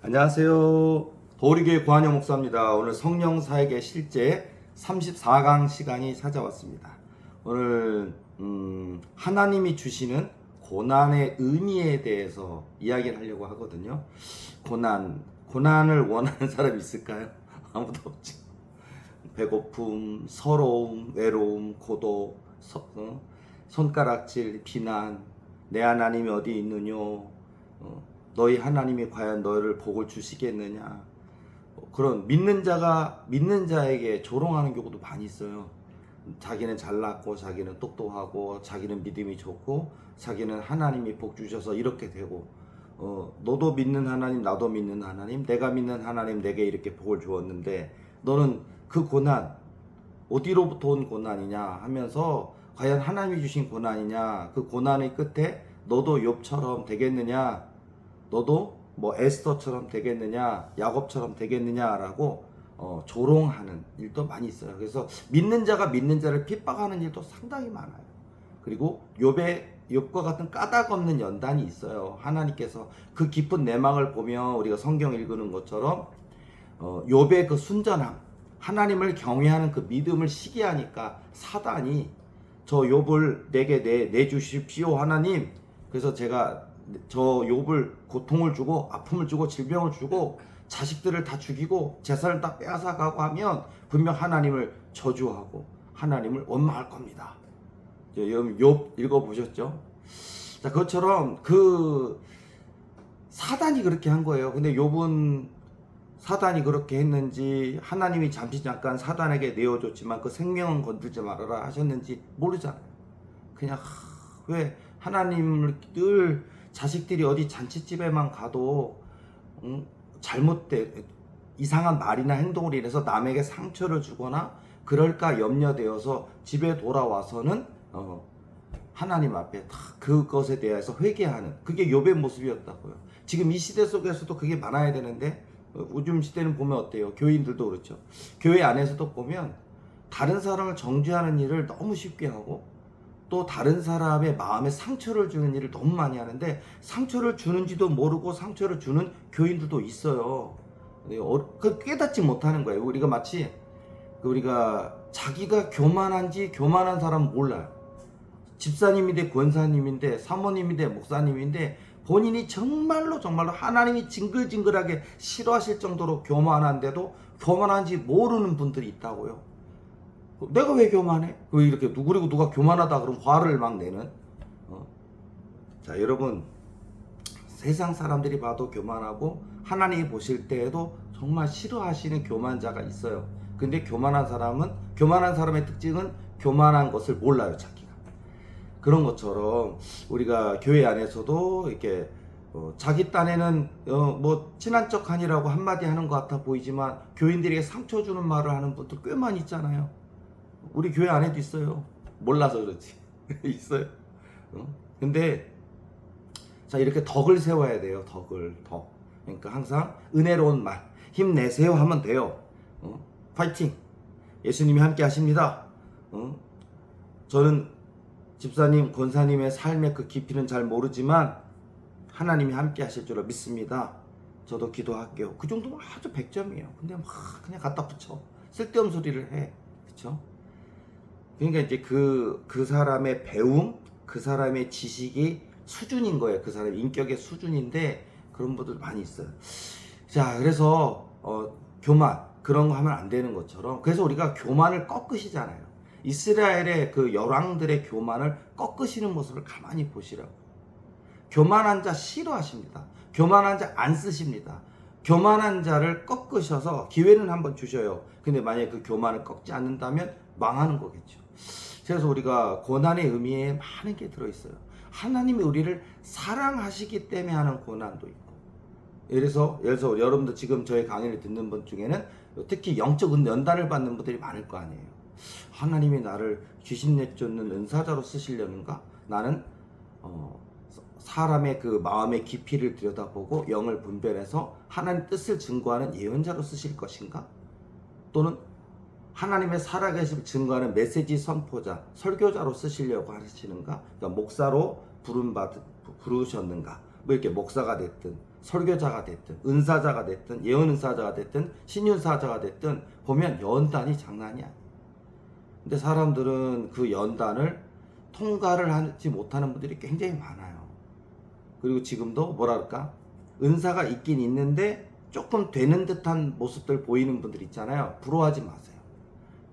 안녕하세요. 도리교회 구한영 목사입니다. 오늘 성령 사역의 실제 34강 시간이 찾아왔습니다. 오늘 하나님이 주시는 고난의 의미에 대해서 이야기를 하려고 하거든요. 고난을 원하는 사람이 있을까요? 아무도 없죠. 배고픔, 서러움, 외로움, 고독, 손가락질, 비난, 내 하나님이 어디 있느뇨, 너희 하나님이 과연 너희를 복을 주시겠느냐, 그런 믿는 자에게 조롱하는 경우도 많이 있어요. 자기는 잘났고, 자기는 똑똑하고, 자기는 믿음이 좋고, 자기는 하나님이 복 주셔서 이렇게 되고, 너도 믿는 하나님, 나도 믿는 하나님, 내가 믿는 하나님 내게 이렇게 복을 주었는데 너는 그 고난 어디로부터 온 고난이냐 하면서, 과연 하나님이 주신 고난이냐, 그 고난의 끝에 너도 욥처럼 되겠느냐, 너도 뭐 에스더처럼 되겠느냐, 야곱처럼 되겠느냐라고 조롱하는 일도 많이 있어요. 그래서 믿는 자가 믿는 자를 핍박하는 일도 상당히 많아요. 그리고 욥과 같은 까닭 없는 연단이 있어요. 하나님께서 그 깊은 내막을 보면 우리가 성경 읽는 것처럼 욥의 그 순전함, 하나님을 경외하는 그 믿음을 시기하니까 사단이 저 욥을 내게 내주십시오 하나님, 그래서 제가 저 욥을 고통을 주고 아픔을 주고 질병을 주고 자식들을 다 죽이고 재산을 다 빼앗아가고 하면 분명 하나님을 저주하고 하나님을 원망할 겁니다. 여러분 욥 읽어보셨죠? 자, 그것처럼 그 사단이 그렇게 한 거예요. 근데 욥은 사단이 그렇게 했는지, 하나님이 잠깐 사단에게 내어줬지만 그 생명은 건들지 말아라 하셨는지 모르잖아요. 그냥 왜 하나님을 늘 자식들이 어디 잔치집에만 가도 잘못된 이상한 말이나 행동을 인해서 남에게 상처를 주거나 그럴까 염려되어서 집에 돌아와서는 하나님 앞에 다 그것에 대해서 회개하는, 그게 욥의 모습이었다고요. 지금 이 시대 속에서도 그게 많아야 되는데, 요즘 시대는 보면 어때요? 교인들도 그렇죠. 교회 안에서도 보면 다른 사람을 정죄하는 일을 너무 쉽게 하고, 또 다른 사람의 마음에 상처를 주는 일을 너무 많이 하는데, 상처를 주는지도 모르고 상처를 주는 교인들도 있어요. 깨닫지 못하는 거예요. 우리가 마치 우리가 자기가 교만한지, 교만한 사람 몰라요. 집사님인데, 권사님인데, 사모님인데, 목사님인데 본인이 정말로 하나님이 징글징글하게 싫어하실 정도로 교만한데도 교만한지 모르는 분들이 있다고요. 내가 왜 교만해? 왜 이렇게, 그리고 누가 교만하다 그러면 화를 막 내는. 자, 여러분, 세상 사람들이 봐도 교만하고 하나님이 보실 때에도 정말 싫어하시는 교만자가 있어요. 근데 교만한 사람의 특징은 교만한 것을 몰라요, 자기가. 그런 것처럼 우리가 교회 안에서도 이렇게 자기 딴에는 뭐 친한 척하니라고 한마디 하는 것 같아 보이지만 교인들에게 상처 주는 말을 하는 분들 꽤 많이 있잖아요. 우리 교회 안에도 있어요. 몰라서 그렇지. 있어요. 근데 자, 이렇게 덕을 세워야 돼요. 덕. 그러니까 항상 은혜로운 말, 힘내세요 하면 돼요. 파이팅. 예수님이 함께 하십니다. 저는 집사님, 권사님의 삶의 그 깊이는 잘 모르지만 하나님이 함께 하실 줄 믿습니다. 저도 기도할게요. 그 정도면 아주 100점이에요. 근데 막 그냥 갖다 붙여. 쓸데없는 소리를 해. 그쵸? 그러니까 이제 그 사람의 배움, 그 사람의 지식이 수준인 거예요. 그 사람의 인격의 수준인데, 그런 분들 많이 있어요. 자, 그래서 교만, 그런 거 하면 안 되는 것처럼, 그래서 우리가 교만을 꺾으시잖아요. 이스라엘의 그 열왕들의 교만을 꺾으시는 모습을 가만히 보시라고. 교만한 자 싫어하십니다. 교만한 자 안 쓰십니다. 교만한 자를 꺾으셔서 기회는 한번 주셔요. 근데 만약에 그 교만을 꺾지 않는다면 망하는 거겠죠. 그래서 우리가 고난의 의미에 많은 게 들어있어요. 하나님이 우리를 사랑하시기 때문에 하는 고난도 있고, 예를 들어서 여러분들 지금 저희 강의를 듣는 분 중에는 특히 영적 연단을 받는 분들이 많을 거 아니에요. 하나님이 나를 귀신 내쫓는 은사자로 쓰시려는가? 나는 사람의 그 마음의 깊이를 들여다보고 영을 분별해서 하나님 뜻을 증거하는 예언자로 쓰실 것인가? 또는 하나님의 살아계심을 증거하는 메시지 선포자, 설교자로 쓰시려고 하시는가? 그러니까 목사로 부르셨는가? 뭐 이렇게 목사가 됐든 설교자가 됐든 은사자가 됐든 예언은사자가 됐든 신윤사자가 됐든 보면 연단이 장난이 아니에요. 근데 사람들은 그 연단을 통과를 하지 못하는 분들이 굉장히 많아요. 그리고 지금도 뭐랄까 은사가 있긴 있는데 조금 되는 듯한 모습들 보이는 분들 있잖아요. 부러워하지 마세요.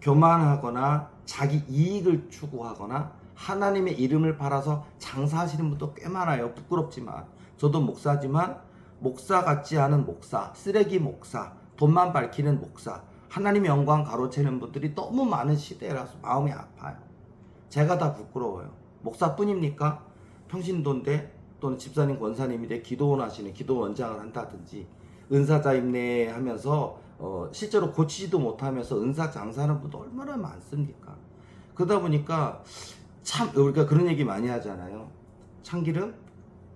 교만하거나 자기 이익을 추구하거나 하나님의 이름을 팔아서 장사하시는 분도 꽤 많아요. 부끄럽지만 저도 목사지만 목사 같지 않은 목사, 쓰레기 목사, 돈만 밝히는 목사, 하나님의 영광 가로채는 분들이 너무 많은 시대라서 마음이 아파요. 제가 다 부끄러워요. 목사뿐입니까? 평신도인데 또는 집사님 권사님인데 기도원 하시는 기도원장을 한다든지 은사자 임내 하면서 실제로 고치지도 못하면서 은사 장사하는 분도 얼마나 많습니까? 그러다 보니까 참 우리가 그런 얘기 많이 하잖아요. 참기름,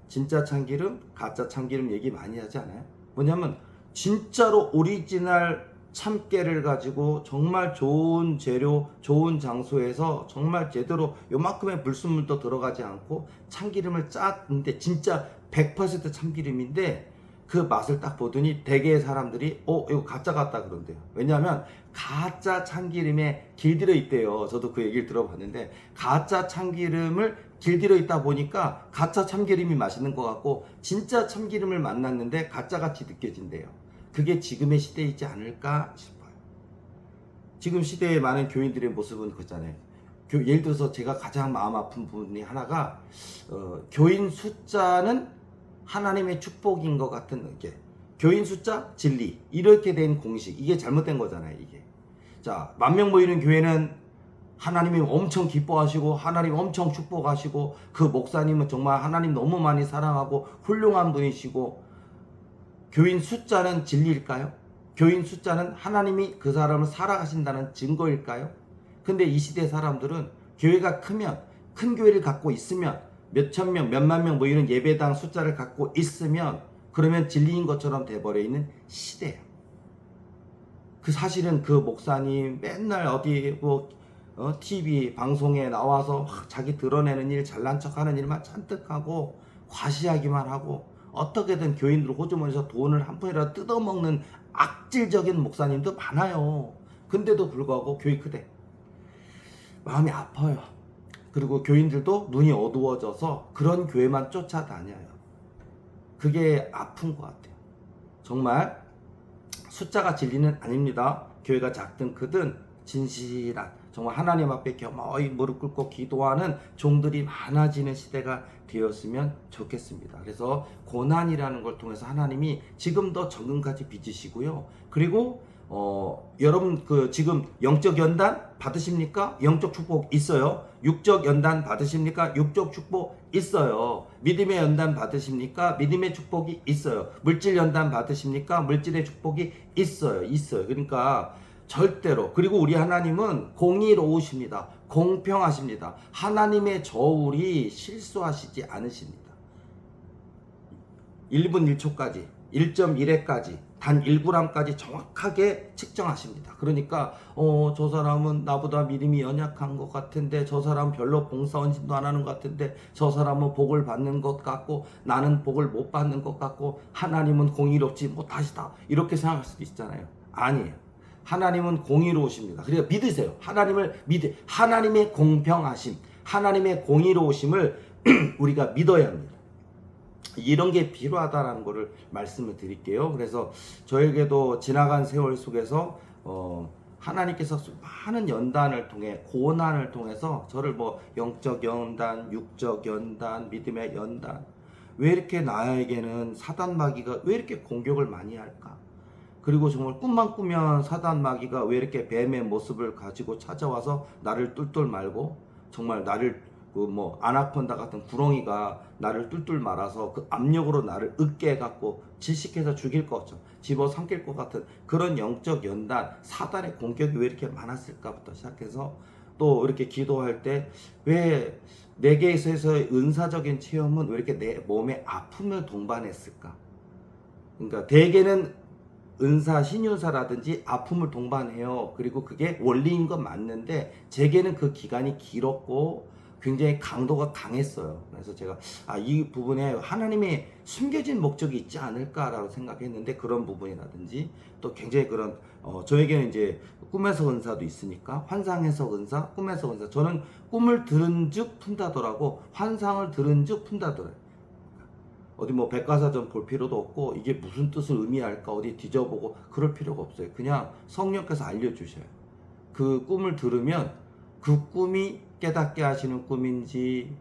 진짜 참기름, 가짜 참기름 얘기 많이 하지 않아요? 뭐냐면 진짜로 오리지널 참깨를 가지고 정말 좋은 재료, 좋은 장소에서 정말 제대로 요만큼의 불순물도 들어가지 않고 참기름을 짰는데 진짜 100% 참기름인데 그 맛을 딱 보더니 대개의 사람들이 이거 가짜 같다 그런대요. 왜냐하면 가짜 참기름에 길들여 있대요. 저도 그 얘기를 들어봤는데 가짜 참기름을 길들여 있다 보니까 가짜 참기름이 맛있는 것 같고 진짜 참기름을 만났는데 가짜같이 느껴진대요. 그게 지금의 시대이지 않을까 싶어요. 지금 시대의 많은 교인들의 모습은 그렇잖아요. 예를 들어서 제가 가장 마음 아픈 부분이 하나가 교인 숫자는 하나님의 축복인 것 같은 게 교인 숫자 진리 이렇게 된 공식 이게 잘못된 거잖아요. 이게 자 10,000명 모이는 교회는 하나님이 엄청 기뻐하시고 하나님 엄청 축복하시고 그 목사님은 정말 하나님 너무 많이 사랑하고 훌륭한 분이시고 교인 숫자는 진리일까요? 교인 숫자는 하나님이 그 사람을 살아가신다는 증거일까요? 근데 이 시대 사람들은 교회가 크면 큰 교회를 갖고 있으면 몇천 명, 몇만 명 모이는 예배당 숫자를 갖고 있으면 그러면 진리인 것처럼 돼버려 있는 시대예요. 그 사실은 그 목사님 맨날 어디 TV 방송에 나와서 자기 드러내는 일, 잘난 척하는 일만 잔뜩 하고 과시하기만 하고 어떻게든 교인들 호주머니에서 돈을 한 푼이라도 뜯어먹는 악질적인 목사님도 많아요. 근데도 불구하고 교회 크대. 마음이 아파요. 그리고 교인들도 눈이 어두워져서 그런 교회만 쫓아다녀요. 그게 아픈 것 같아요. 정말 숫자가 진리는 아닙니다. 교회가 작든 크든 진실한 정말 하나님 앞에 겸허히 무릎 꿇고 기도하는 종들이 많아지는 시대가 되었으면 좋겠습니다. 그래서 고난이라는 걸 통해서 하나님이 지금 더 적응까지 빚으시고요. 그리고 여러분 지금 영적 연단 받으십니까? 영적 축복 있어요. 육적 연단 받으십니까? 육적 축복 있어요. 믿음의 연단 받으십니까? 믿음의 축복이 있어요. 물질 연단 받으십니까? 물질의 축복이 있어요. 그러니까 절대로 그리고 우리 하나님은 공의로우십니다. 공평하십니다. 하나님의 저울이 실수하시지 않으십니다. 1분 1초까지 1.1회까지 단 1g까지 정확하게 측정하십니다. 그러니까 저 사람은 나보다 믿음이 연약한 것 같은데 저 사람 별로 봉사 헌신도 안 하는 것 같은데 저 사람은 복을 받는 것 같고 나는 복을 못 받는 것 같고 하나님은 공의롭지 못하시다 이렇게 생각할 수도 있잖아요. 아니에요. 하나님은 공의로우십니다. 그러니까 믿으세요. 하나님의 공평하심, 하나님의 공의로우심을 우리가 믿어야 합니다. 이런 게 필요하다라는 것을 말씀을 드릴게요. 그래서 저에게도 지나간 세월 속에서 하나님께서 많은 연단을 통해 고난을 통해서 저를 영적 연단, 육적 연단, 믿음의 연단 왜 이렇게 나에게는 사단 마귀가 왜 이렇게 공격을 많이 할까? 그리고 정말 꿈만 꾸면 사단 마귀가 왜 이렇게 뱀의 모습을 가지고 찾아와서 나를 뚫뚫 말고 정말 나를 아나콘다 같은 구렁이가 나를 뚫뚫 말아서 그 압력으로 나를 으깨 해갖고 질식해서 죽일 것처럼 집어삼킬 것 같은 그런 영적 연단 사단의 공격이 왜 이렇게 많았을까부터 시작해서 또 이렇게 기도할 때 왜 내게서의 은사적인 체험은 왜 이렇게 내 몸에 아픔을 동반했을까? 그러니까 대개는 은사, 신윤사라든지 아픔을 동반해요. 그리고 그게 원리인 건 맞는데 제게는 그 기간이 길었고 굉장히 강도가 강했어요. 그래서 제가 이 부분에 하나님의 숨겨진 목적이 있지 않을까라고 생각했는데, 그런 부분이라든지 또 굉장히 그런 저에게는 이제 꿈에서 은사도 있으니까 환상 해석 은사, 꿈에서 은사. 저는 꿈을 들은즉 푼다더라고, 환상을 들은즉 푼다더라. 어디 뭐 백과사전 볼 필요도 없고 이게 무슨 뜻을 의미할까 어디 뒤져보고 그럴 필요가 없어요. 그냥 성령께서 알려주셔요. 그 꿈을 들으면 그 꿈이 깨닫게 하시는 꿈인지,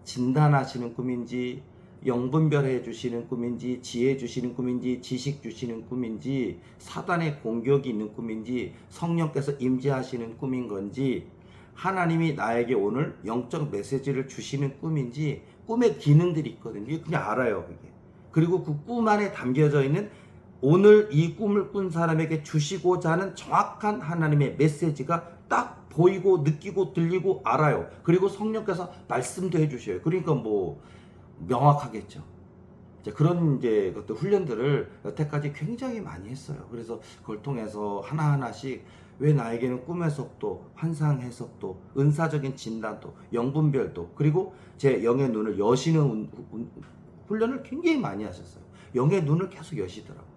진단하시는 꿈인지, 영분별해 주시는 꿈인지, 지혜 주시는 꿈인지, 지식 주시는 꿈인지, 사단의 공격이 있는 꿈인지, 성령께서 임재하시는 꿈인 건지, 하나님이 나에게 오늘 영적 메시지를 주시는 꿈인지, 꿈의 기능들이 있거든요. 이게 그냥 알아요, 그게. 그리고 그 꿈 안에 담겨져 있는 오늘 이 꿈을 꾼 사람에게 주시고자 하는 정확한 하나님의 메시지가 딱 보이고 느끼고 들리고 알아요. 그리고 성령께서 말씀도 해주셔요. 그러니까 뭐 명확하겠죠. 그런 이제 것들 훈련들을 여태까지 굉장히 많이 했어요. 그래서 그걸 통해서 하나하나씩 왜 나에게는 꿈 해석도, 환상 해석도, 은사적인 진단도, 영분별도, 그리고 제 영의 눈을 여시는 훈련을 굉장히 많이 하셨어요. 영의 눈을 계속 여시더라고요.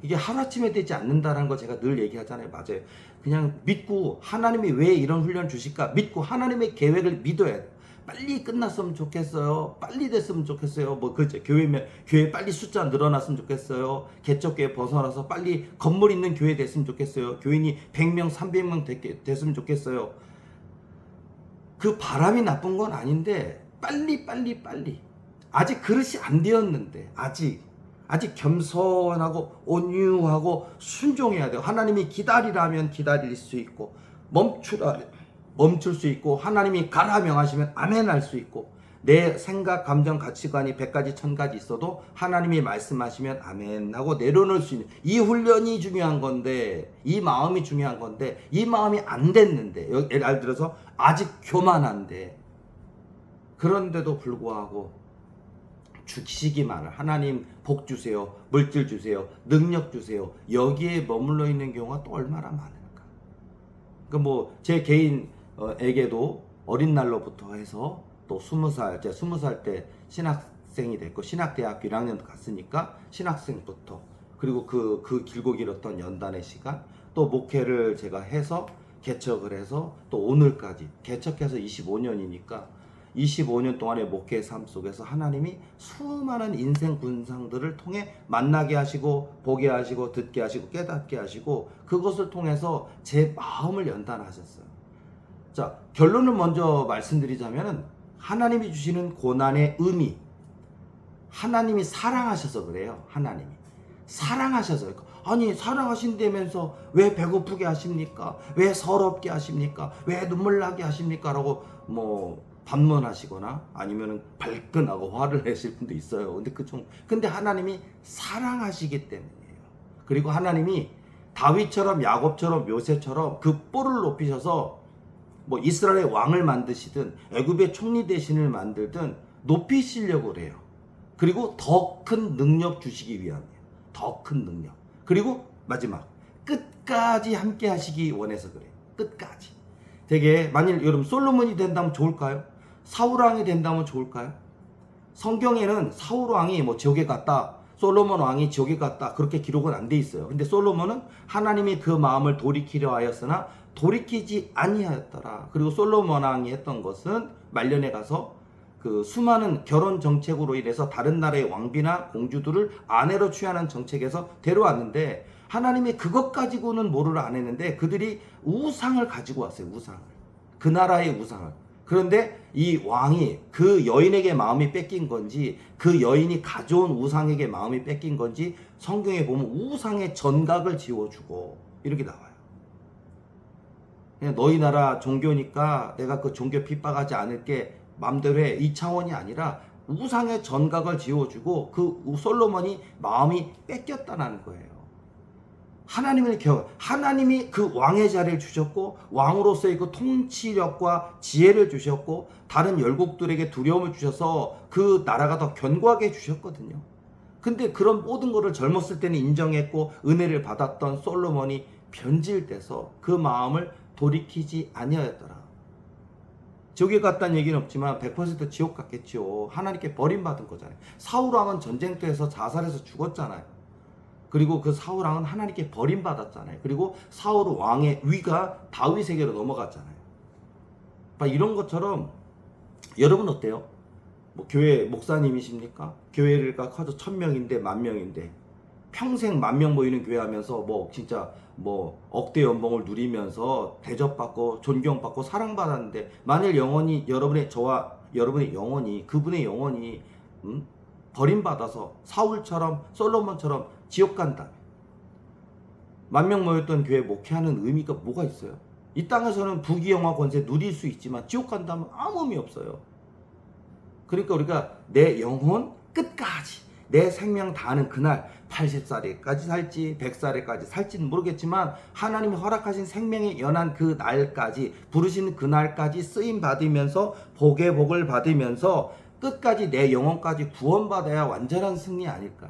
이게 하루아침에 되지 않는다는 거 제가 늘 얘기하잖아요. 맞아요. 그냥 믿고 하나님이 왜 이런 훈련 주실까 믿고 하나님의 계획을 믿어야 돼요. 빨리 끝났으면 좋겠어요. 빨리 됐으면 좋겠어요. 뭐 그렇죠. 교회 빨리 숫자 늘어났으면 좋겠어요. 개척교회 벗어나서 빨리 건물 있는 교회 됐으면 좋겠어요. 교인이 100명, 300명 됐으면 좋겠어요. 그 바람이 나쁜 건 아닌데 빨리. 아직 그릇이 안 되었는데 아직 겸손하고 온유하고 순종해야 돼요. 하나님이 기다리라면 기다릴 수 있고 멈출 수 있고, 하나님이 가라 명하시면 아멘 할 수 있고, 내 생각, 감정, 가치관이 100가지 1000가지 있어도 하나님이 말씀하시면 아멘 하고 내려놓을 수 있는 이 훈련이 중요한 건데, 이 마음이 중요한 건데, 이 마음이 안 됐는데, 예를 들어서 아직 교만한데, 그런데도 불구하고 주시기만을, 하나님 복 주세요, 물질 주세요, 능력 주세요, 여기에 머물러 있는 경우가 또 얼마나 많을까. 그러니까 뭐 제 개인에게도 어린 날로부터 해서 또 20살, 제가 20살 때 신학생이 됐고 신학대학교 1학년 갔으니까 신학생부터, 그리고 그 길고 길었던 연단의 시간, 또 목회를 제가 해서 개척을 해서 또 오늘까지 개척해서 25년이니까 25년 동안의 목회 삶 속에서 하나님이 수많은 인생 군상들을 통해 만나게 하시고 보게 하시고 듣게 하시고 깨닫게 하시고, 그것을 통해서 제 마음을 연단하셨어요. 자, 결론을 먼저 말씀드리자면은 하나님이 주시는 고난의 의미, 하나님이 사랑하셔서 그래요. 하나님이 사랑하셔서. 아니 사랑하신다면서 왜 배고프게 하십니까? 왜 서럽게 하십니까? 왜 눈물 나게 하십니까? 라고 뭐 반문하시거나 아니면은 발끈하고 화를 내실 분도 있어요. 근데 하나님이 사랑하시기 때문이에요. 그리고 하나님이 다윗처럼 야곱처럼 요셉처럼 그 뿔을 높이셔서 뭐 이스라엘의 왕을 만드시든 애굽의 총리 대신을 만들든 높이시려고 그래요. 그리고 더 큰 능력 주시기 위함이에요. 더 큰 능력. 그리고 마지막 끝까지 함께 하시기 원해서 그래요. 끝까지. 되게 만일 여러분 솔로몬이 된다면 좋을까요? 사울왕이 된다면 좋을까요? 성경에는 사울왕이 뭐 지옥에 갔다, 솔로몬 왕이 지옥에 갔다, 그렇게 기록은 안 돼 있어요. 근데 솔로몬은 하나님이 그 마음을 돌이키려 하였으나 돌이키지 아니하였더라. 그리고 솔로몬 왕이 했던 것은 말년에 가서 그 수많은 결혼 정책으로 인해서 다른 나라의 왕비나 공주들을 아내로 취하는 정책에서 데려왔는데, 하나님이 그것 가지고는 뭐를 안 했는데 그들이 우상을 가지고 왔어요. 우상을. 그 나라의 우상을. 그런데 이 왕이 그 여인에게 마음이 뺏긴 건지, 그 여인이 가져온 우상에게 마음이 뺏긴 건지, 성경에 보면 우상의 전각을 지워주고 이렇게 나와요. 그냥 너희 나라 종교니까 내가 그 종교 핍박하지 않을게, 맘대로 해, 이 차원이 아니라 우상의 전각을 지워주고 그 솔로몬이 마음이 뺏겼다는 거예요. 하나님이 그 왕의 자리를 주셨고, 왕으로서의 그 통치력과 지혜를 주셨고, 다른 열국들에게 두려움을 주셔서 그 나라가 더 견고하게 주셨거든요. 근데 그런 모든 것을 젊었을 때는 인정했고 은혜를 받았던 솔로몬이 변질돼서 그 마음을 돌이키지 아니하였더라. 지옥에 갔다는 얘기는 없지만 100% 지옥 갔겠지요. 하나님께 버림받은 거잖아요. 사울왕은 전쟁터에서 자살해서 죽었잖아요. 그리고 그 사울왕은 하나님께 버림받았잖아요. 그리고 사울 왕의 위가 다윗에게로 넘어갔잖아요. 이런 것처럼 여러분 어때요? 뭐 교회 목사님이십니까? 교회가 커서 1000명인데 10,000명인데 평생 10,000명 모이는 교회 하면서 뭐 진짜 뭐 억대 연봉을 누리면서 대접받고 존경받고 사랑받았는데 만일 영혼이 여러분의 영혼이 그분의 영혼이 버림받아서 사울처럼 솔로몬처럼 지옥 간다. 10,000명 모였던 교회 목회하는 의미가 뭐가 있어요? 이 땅에서는 부귀영화 권세 누릴 수 있지만 지옥 간다면 아무 의미 없어요. 그러니까 우리가 내 영혼 끝까지 내 생명 다하는 그날 80살에까지 살지 100살에까지 살지는 모르겠지만 하나님이 허락하신 생명의 연한 그 날까지 부르시는 그 날까지 쓰임 받으면서 복의 복을 받으면서 끝까지 내 영혼까지 구원받아야 완전한 승리 아닐까.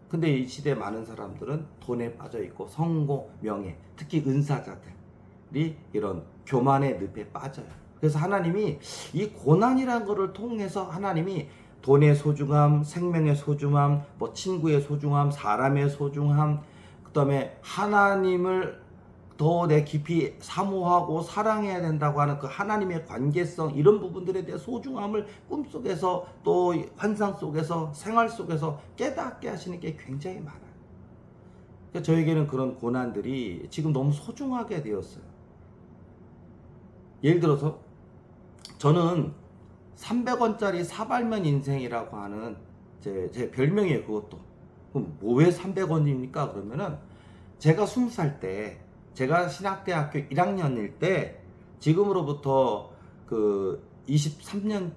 근데 이 시대 많은 사람들은 돈에 빠져있고 성공, 명예, 특히 은사자들이 이런 교만의 늪에 빠져요. 그래서 하나님이 이 고난이라는 것을 통해서 하나님이 돈의 소중함, 생명의 소중함, 뭐 친구의 소중함, 사람의 소중함, 그 다음에 하나님을 더 내 깊이 사모하고 사랑해야 된다고 하는 그 하나님의 관계성, 이런 부분들에 대해 소중함을 꿈속에서 또 환상 속에서 생활 속에서 깨닫게 하시는 게 굉장히 많아요. 그러니까 저에게는 그런 고난들이 지금 너무 소중하게 되었어요. 예를 들어서 저는 300원짜리 사발면 인생이라고 하는 제 별명이에요. 그것도. 그럼 뭐 왜 300원입니까? 그러면은 제가 20살 때, 제가 신학대학교 1학년일 때, 지금으로부터 그 33년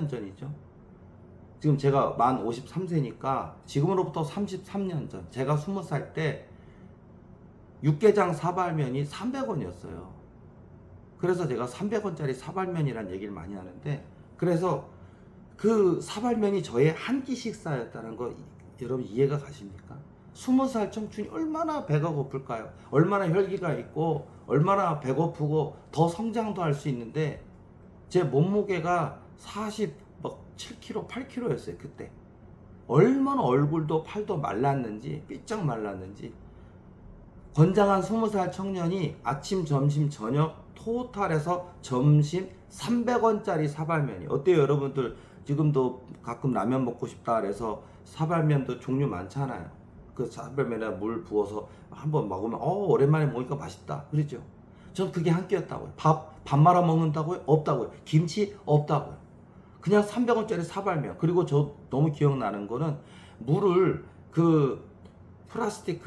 전이죠. 지금 제가 만 53세니까 지금으로부터 33년 전, 제가 20살 때 육개장 사발면이 300원이었어요. 그래서 제가 300원짜리 사발면이란 얘기를 많이 하는데, 그래서 그 사발면이 저의 한 끼 식사였다는 거 여러분 이해가 가십니까? 20살 청춘이 얼마나 배가 고플까요? 얼마나 혈기가 있고 얼마나 배고프고 더 성장도 할 수 있는데, 제 몸무게가 47kg, 8kg였어요 그때. 얼마나 얼굴도 팔도 말랐는지, 삐쩍 말랐는지. 건장한 20살 청년이 아침, 점심, 저녁 토탈해서 점심 300원짜리 사발면이 어때요? 여러분들 지금도 가끔 라면 먹고 싶다 그래서 사발면도 종류 많잖아요. 그 사발면에 물 부어서 한번 먹으면 오랜만에 먹으니까 맛있다 그러죠. 전 그게 한 끼였다고요. 밥 말아 먹는다고요? 없다고요. 김치? 없다고요. 그냥 300원짜리 사발면. 그리고 저 너무 기억나는 거는 물을 그 플라스틱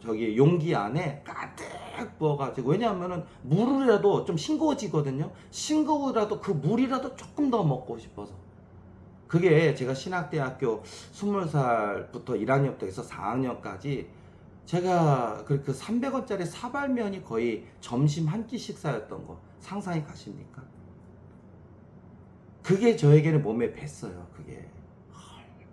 저기 용기 안에 가득 부어가지고, 왜냐하면은 물이라도 좀 싱거워지거든요. 싱거우라도 그 물이라도 조금 더 먹고 싶어서. 그게 제가 신학대학교 20살부터 1학년부터 해서 4학년까지 제가 그 300원짜리 사발면이 거의 점심 한 끼 식사였던 거 상상이 가십니까? 그게 저에게는 몸에 뱄어요. 그게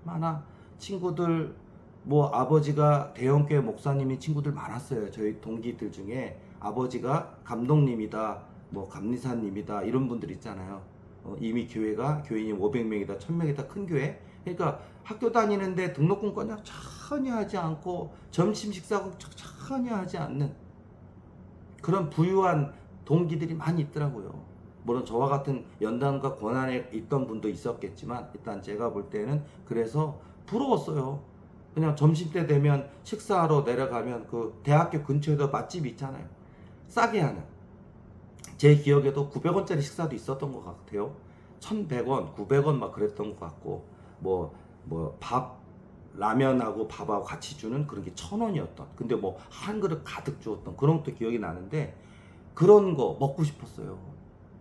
얼마나 친구들, 뭐 아버지가 대형교회 목사님인 친구들 많았어요. 저희 동기들 중에 아버지가 감독님이다, 뭐 감리사님이다, 이런 분들 있잖아요. 이미 교인이 500명이다 1000명이다 큰 교회. 그러니까 학교 다니는데 등록금 그냥 천천히 하지 않고 점심 식사하고 천천히 하지 않는 그런 부유한 동기들이 많이 있더라고요. 물론 저와 같은 연단과 고난에 있던 분도 있었겠지만 일단 제가 볼 때는 그래서 부러웠어요. 그냥 점심때 되면 식사하러 내려가면 그 대학교 근처에도 맛집이 있잖아요. 싸게 하는. 제 기억에도 900원짜리 식사도 있었던 것 같아요. 1100원, 900원 막 그랬던 것 같고, 라면하고 밥하고 같이 주는 그런 게 1000원이었던. 근데 뭐 한 그릇 가득 주었던 그런 것도 기억이 나는데, 그런 거 먹고 싶었어요.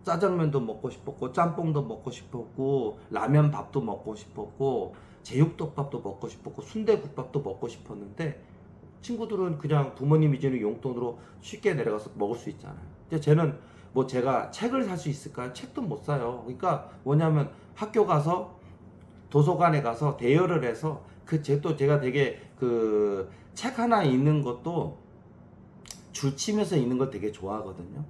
짜장면도 먹고 싶었고, 짬뽕도 먹고 싶었고, 라면 밥도 먹고 싶었고, 제육덮밥도 먹고 싶었고, 순대국밥도 먹고 싶었는데, 친구들은 그냥 부모님이 주는 용돈으로 쉽게 내려가서 먹을 수 있잖아요. 근데 쟤는 뭐 제가 책을 살 수 있을까요? 책도 못 사요. 그러니까 뭐냐면 학교 가서 도서관에 가서 대여를 해서 제가 되게 책 하나 읽는 것도 줄 치면서 읽는 걸 되게 좋아하거든요.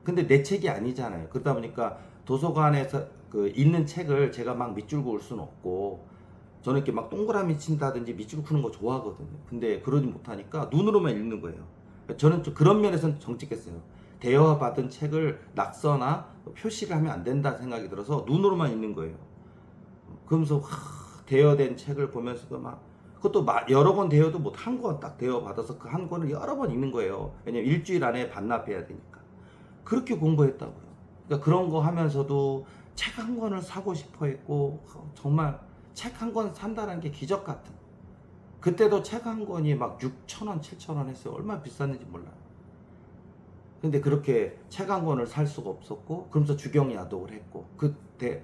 근데 내 책이 아니잖아요. 그러다 보니까 도서관에서 그 있는 책을 제가 막 밑줄 그을 수는 없고, 저는 이렇게 막 동그라미 친다든지 밑줄 그는 거 좋아하거든요. 근데 그러지 못하니까 눈으로만 읽는 거예요. 저는 좀 그런 면에서는 정직했어요. 대여받은 책을 낙서나 표시를 하면 안 된다 생각이 들어서 눈으로만 읽는 거예요. 그러면서 대여된 책을 보면서 막, 그것도 여러 권 대여도 못 한 권 딱 대여받아서 그 한 권을 여러 번 읽는 거예요. 왜냐면 일주일 안에 반납해야 되니까. 그렇게 공부했다고요. 그러니까 그런 거 하면서도 책 한 권을 사고 싶어 했고, 정말 책 한 권 산다는 게 기적 같은. 그때도 책 한 권이 막 6,000원, 7,000원 했어요. 얼마나 비쌌는지 몰라요. 근데 그렇게 책 한 권을 살 수가 없었고, 그러면서 주경야독을 했고, 그때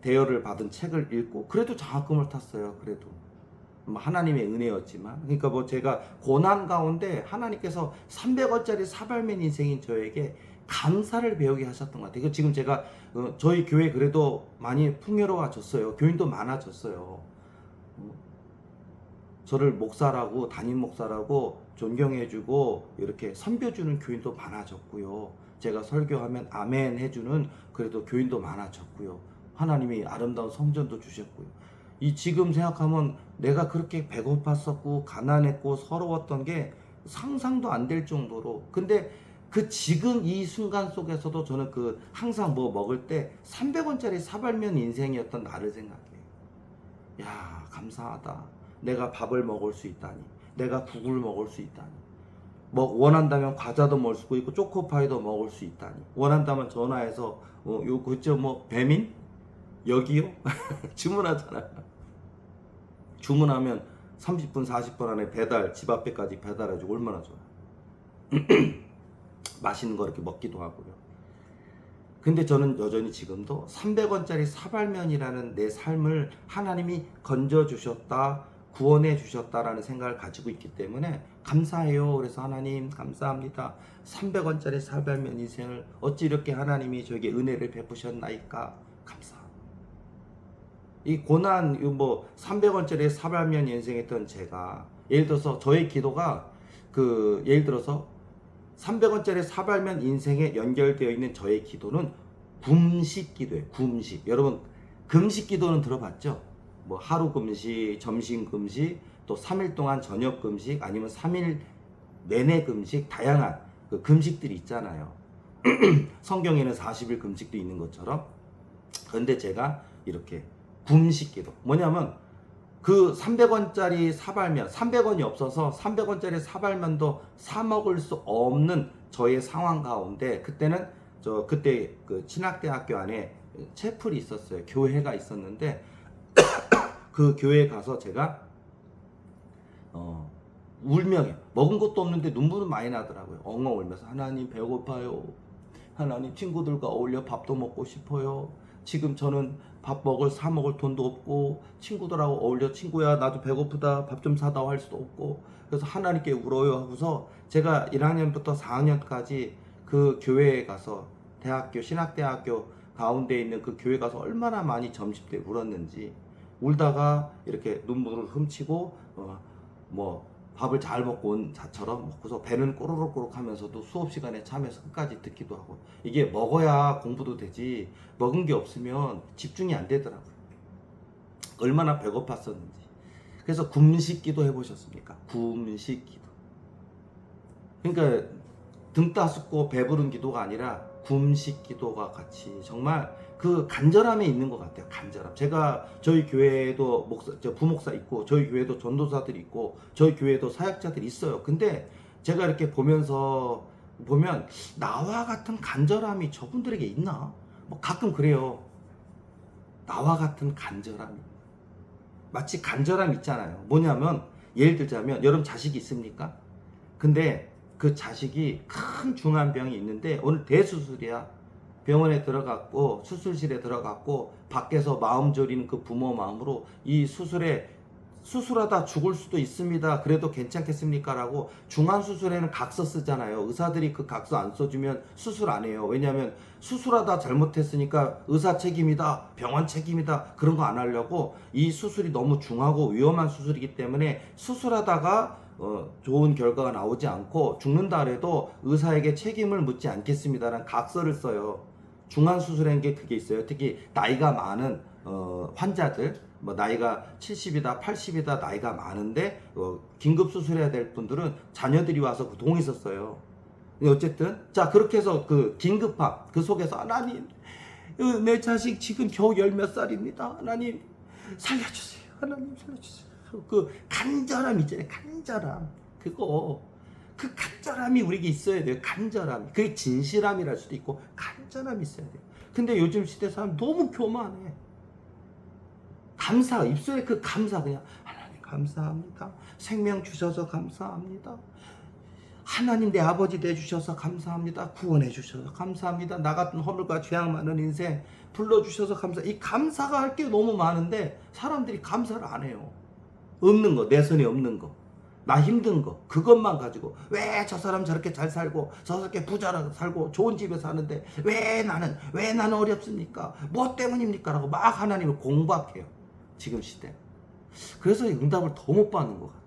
대여를 받은 책을 읽고, 그래도 장학금을 탔어요. 그래도 하나님의 은혜였지만, 그러니까 뭐 제가 고난 가운데 하나님께서 300원짜리 사발면 인생인 저에게 감사를 배우게 하셨던 것 같아요. 지금 제가 저희 교회 그래도 많이 풍요로워졌어요. 교인도 많아졌어요. 저를 목사라고, 담임 목사라고 존경해주고 이렇게 섬겨주는 교인도 많아졌고요. 제가 설교하면 아멘 해주는 그래도 교인도 많아졌고요. 하나님이 아름다운 성전도 주셨고요. 이 지금 생각하면 내가 그렇게 배고팠었고 가난했고 서러웠던 게 상상도 안 될 정도로, 근데 그 지금 이 순간 속에서도 저는 그 항상 뭐 먹을 때 300원짜리 사발면 인생이었던 나를 생각해요. 야, 감사하다. 내가 밥을 먹을 수 있다니, 내가 국을 먹을 수 있다니, 뭐 원한다면 과자도 먹을 수 있고 초코파이도 먹을 수 있다니, 원한다면 전화해서 요 그죠 뭐 배민 여기요 주문하잖아요. 주문하면 30분 40분 안에 배달, 집 앞에까지 배달해주고 얼마나 좋아요. 맛있는 거 이렇게 먹기도 하고요. 근데 저는 여전히 지금도 300원짜리 사발면이라는 내 삶을 하나님이 건져주셨다, 구원해 주셨다라는 생각을 가지고 있기 때문에 감사해요. 그래서 하나님 감사합니다. 300원짜리 사발면 인생을 어찌 이렇게 하나님이 저에게 은혜를 베푸셨나이까 감사합니다. 이 고난, 뭐 300원짜리 사발면 인생했던 제가, 예를 들어서 저의 기도가 예를 들어서 300원짜리 사발면 인생에 연결되어 있는 저의 기도는 금식 기도예요. 금식. 여러분 금식 기도는 들어봤죠? 뭐 하루 금식, 점심 금식, 또 3일 동안 저녁 금식, 아니면 3일 내내 금식, 다양한 그 금식들이 있잖아요. 성경에는 40일 금식도 있는 것처럼. 그런데 제가 이렇게 금식 기도, 뭐냐면 그 300원짜리 사발면, 300원이 없어서 300원짜리 사발면도 사 먹을 수 없는 저의 상황 가운데, 그때는 그때 그 신학대학교 안에 채플이 있었어요. 교회가 있었는데 그 교회에 가서 제가 울며, 먹은 것도 없는데 눈물은 많이 나더라고요. 엉엉 울면서 하나님 배고파요. 하나님 친구들과 어울려 밥도 먹고 싶어요. 지금 저는 사 먹을 돈도 없고, 친구들하고 어울려 친구야 나도 배고프다 밥 좀 사다 할 수도 없고, 그래서 하나님께 울어요 하고서 제가 1학년부터 4학년까지 그 교회에 가서, 신학대학교 가운데 있는 그 교회 가서 얼마나 많이 점심 때 울었는지, 울다가 이렇게 눈물을 훔치고 뭐 밥을 잘 먹고 온 자처럼 먹고서 배는 꼬르륵꼬르륵 하면서도 수업 시간에 참여해서 끝까지 듣기도 하고. 이게 먹어야 공부도 되지, 먹은 게 없으면 집중이 안 되더라고요. 얼마나 배고팠었는지. 그래서 금식기도 해보셨습니까? 금식기도. 그러니까 등 따숩고 배부른 기도가 아니라 금식기도가 같이 정말 그 간절함에 있는 것 같아요. 간절함. 제가 저희 교회에도 부목사 있고, 저희 교회에도 전도사들이 있고, 저희 교회에도 사역자들이 있어요. 근데 제가 이렇게 보면 나와 같은 간절함이 저분들에게 있나? 뭐 가끔 그래요. 나와 같은 간절함이. 마치 간절함 있잖아요. 뭐냐면, 예를 들자면 여러분 자식이 있습니까? 근데 그 자식이 큰 중한 병이 있는데 오늘 대수술이야. 병원에 들어갔고 수술실에 들어갔고, 밖에서 마음 졸이는 그 부모 마음으로 이 수술하다 죽을 수도 있습니다. 그래도 괜찮겠습니까? 라고. 중환수술에는 각서 쓰잖아요. 의사들이 그 각서 안 써주면 수술 안 해요. 왜냐하면 수술하다 잘못했으니까 의사 책임이다, 병원 책임이다, 그런 거 안 하려고. 이 수술이 너무 중하고 위험한 수술이기 때문에 수술하다가 좋은 결과가 나오지 않고 죽는다 해도 의사에게 책임을 묻지 않겠습니다라는 각서를 써요. 중환수술이라는 게 그게 있어요. 특히 나이가 많은 환자들, 뭐 나이가 70이다 80이다 나이가 많은데 긴급 수술해야 될 분들은 자녀들이 와서 그 동의 썼어요. 어쨌든 자 그렇게 해서 그 긴급함 그 속에서 하나님 내 자식 지금 겨우 열 몇 살입니다. 하나님 살려주세요. 하나님 살려주세요. 그 간절함 있잖아요. 간절함 그거 그 간절함이 우리에게 있어야 돼요. 간절함 그게 진실함이랄 수도 있고 간절함이 있어야 돼요. 근데 요즘 시대 사람 너무 교만해. 감사 입술에 그 감사 그냥 하나님 감사합니다. 생명 주셔서 감사합니다. 하나님 내 아버지 내주셔서 감사합니다. 구원해 주셔서 감사합니다. 나 같은 허물과 죄악 많은 인생 불러주셔서 감사. 이 감사가 할 게 너무 많은데 사람들이 감사를 안 해요. 없는 거, 내 손에 없는 거, 나 힘든 거 그것만 가지고 왜 저 사람 저렇게 잘 살고 저렇게 부자로 살고 좋은 집에 사는데 왜 나는 어렵습니까? 뭐 때문입니까? 라고 막 하나님을 공박해요. 지금 시대. 그래서 응답을 더 못 받는 것 같아요.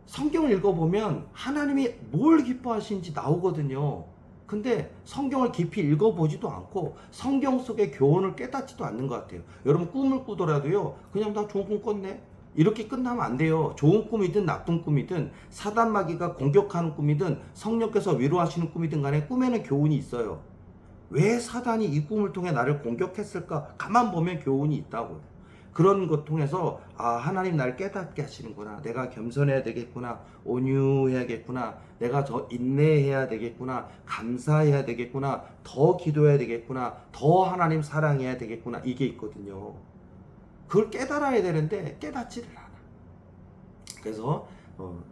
성경을 읽어보면 하나님이 뭘 기뻐하시는지 나오거든요. 근데 성경을 깊이 읽어보지도 않고 성경 속의 교훈을 깨닫지도 않는 것 같아요. 여러분 꿈을 꾸더라도요. 그냥 나 좋은 꿈 꿨네. 이렇게 끝나면 안 돼요. 좋은 꿈이든 나쁜 꿈이든 사단 마귀가 공격하는 꿈이든 성령께서 위로하시는 꿈이든 간에 꿈에는 교훈이 있어요. 왜 사단이 이 꿈을 통해 나를 공격했을까? 가만 보면 교훈이 있다고요. 그런 것 통해서 하나님 나를 깨닫게 하시는구나. 내가 겸손해야 되겠구나. 온유해야겠구나. 내가 더 인내해야 되겠구나. 감사해야 되겠구나. 더 기도해야 되겠구나. 더 하나님 사랑해야 되겠구나. 이게 있거든요. 그걸 깨달아야 되는데 깨닫지를 않아. 그래서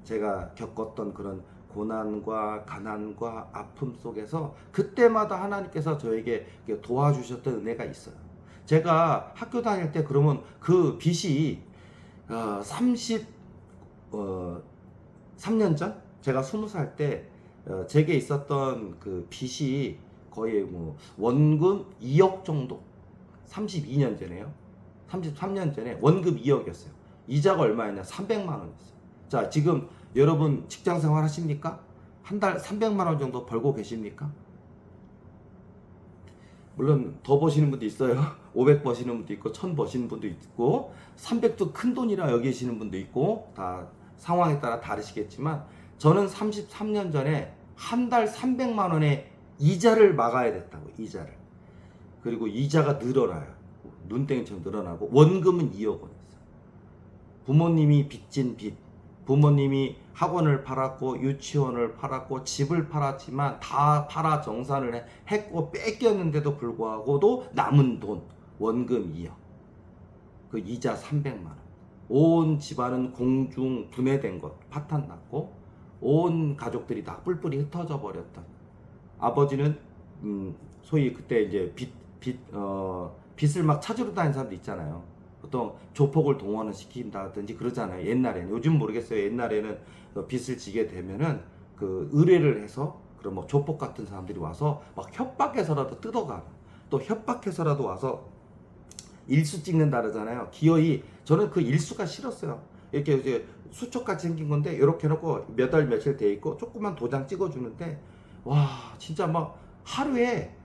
제가 겪었던 그런 고난과 가난과 아픔 속에서 그때마다 하나님께서 저에게 도와주셨던 은혜가 있어요. 제가 학교 다닐 때 그러면 그 빚이 3년 전 제가 20살 때 제게 있었던 그 빚이 거의 뭐 원금 2억 정도 32년 전에요. 33년 전에 원금 2억이었어요. 이자가 얼마였냐? 300만 원이었어요. 자, 지금 여러분 직장 생활 하십니까? 한 달 300만 원 정도 벌고 계십니까? 물론 더 버시는 분도 있어요. 500 버시는 분도 있고 1000 버시는 분도 있고 300도 큰 돈이라 여기시는 분도 있고 다 상황에 따라 다르시겠지만 저는 33년 전에 한 달 300만 원의 이자를 막아야 됐다고. 이자를. 그리고 이자가 늘어나요. 눈땡이처럼 늘어나고 원금은 2억 원이었어요. 부모님이 빚진 빚. 부모님이 학원을 팔았고 유치원을 팔았고 집을 팔았지만 다 팔아 정산을 했고 뺏겼는데도 불구하고도 남은 돈 원금 2억. 그 이자 300만 원. 온 집안은 공중 분해된 것 파탄 났고 온 가족들이 다 뿔뿔이 흩어져 버렸던. 아버지는 소위 그때 이제 빚을 막 찾으러 다니는 사람도 있잖아요. 보통 조폭을 동원을 시킨다든지 그러잖아요. 옛날에는. 요즘 모르겠어요. 옛날에는 빚을 지게 되면은 그 의뢰를 해서 그런 뭐 조폭 같은 사람들이 와서 막 협박해서라도 뜯어가. 또 협박해서라도 와서 일수 찍는다 그러잖아요. 기어이 저는 그 일수가 싫었어요. 이렇게 이제 수첩같이 생긴 건데 이렇게 해놓고 몇 달 며칠 돼 있고 조그만 도장 찍어주는데 와 진짜 막 하루에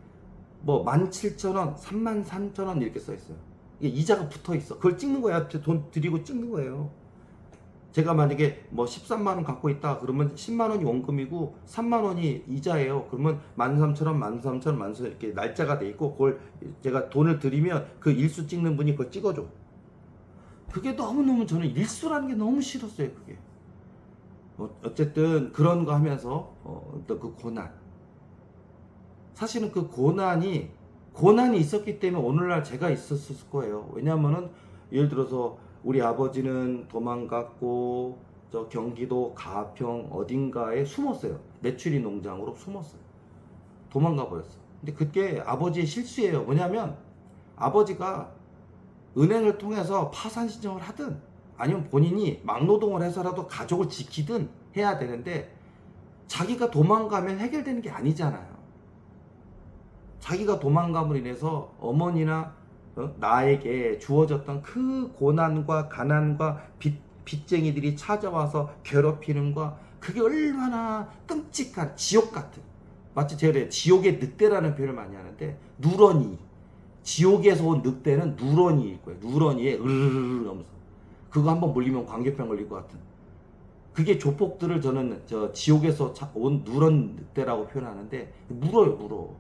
뭐 17,000원, 33,000원 이렇게 써 있어요. 이게 이자가 붙어 있어. 그걸 찍는 거야. 돈 드리고 찍는 거예요. 제가 만약에 뭐 13만 원 갖고 있다 그러면 10만 원이 원금이고 3만 원이 이자예요. 그러면 13,000원, 13,000원, 13,000원 이렇게 날짜가 돼 있고 그걸 제가 돈을 드리면 그 일수 찍는 분이 그걸 찍어줘. 그게 너무너무 저는 일수라는 게 너무 싫었어요. 그게. 어쨌든 그런 거 하면서 또 그 고난. 사실은 그 고난이 있었기 때문에 오늘날 제가 있었을 거예요. 왜냐하면은 예를 들어서 우리 아버지는 도망갔고 저 경기도 가평 어딘가에 숨었어요. 메추리 농장으로 숨었어요. 도망가 버렸어. 근데 그게 아버지의 실수예요. 뭐냐면 아버지가 은행을 통해서 파산 신청을 하든 아니면 본인이 막노동을 해서라도 가족을 지키든 해야 되는데 자기가 도망가면 해결되는 게 아니잖아요. 자기가 도망감으로 인해서 어머니나 나에게 주어졌던 그 고난과 가난과 빚쟁이들이 찾아와서 괴롭히는 거, 그게 얼마나 끔찍한 지옥 같은, 마치 제가 지옥의 늑대라는 표현을 많이 하는데, 누런이, 지옥에서 온 늑대는 누런이일 거예요. 누런이에 으르르르 하면서 그거 한번 물리면 광개병 걸릴 것 같은, 그게 조폭들을 저는 지옥에서 온 누런 늑대라고 표현하는데, 물어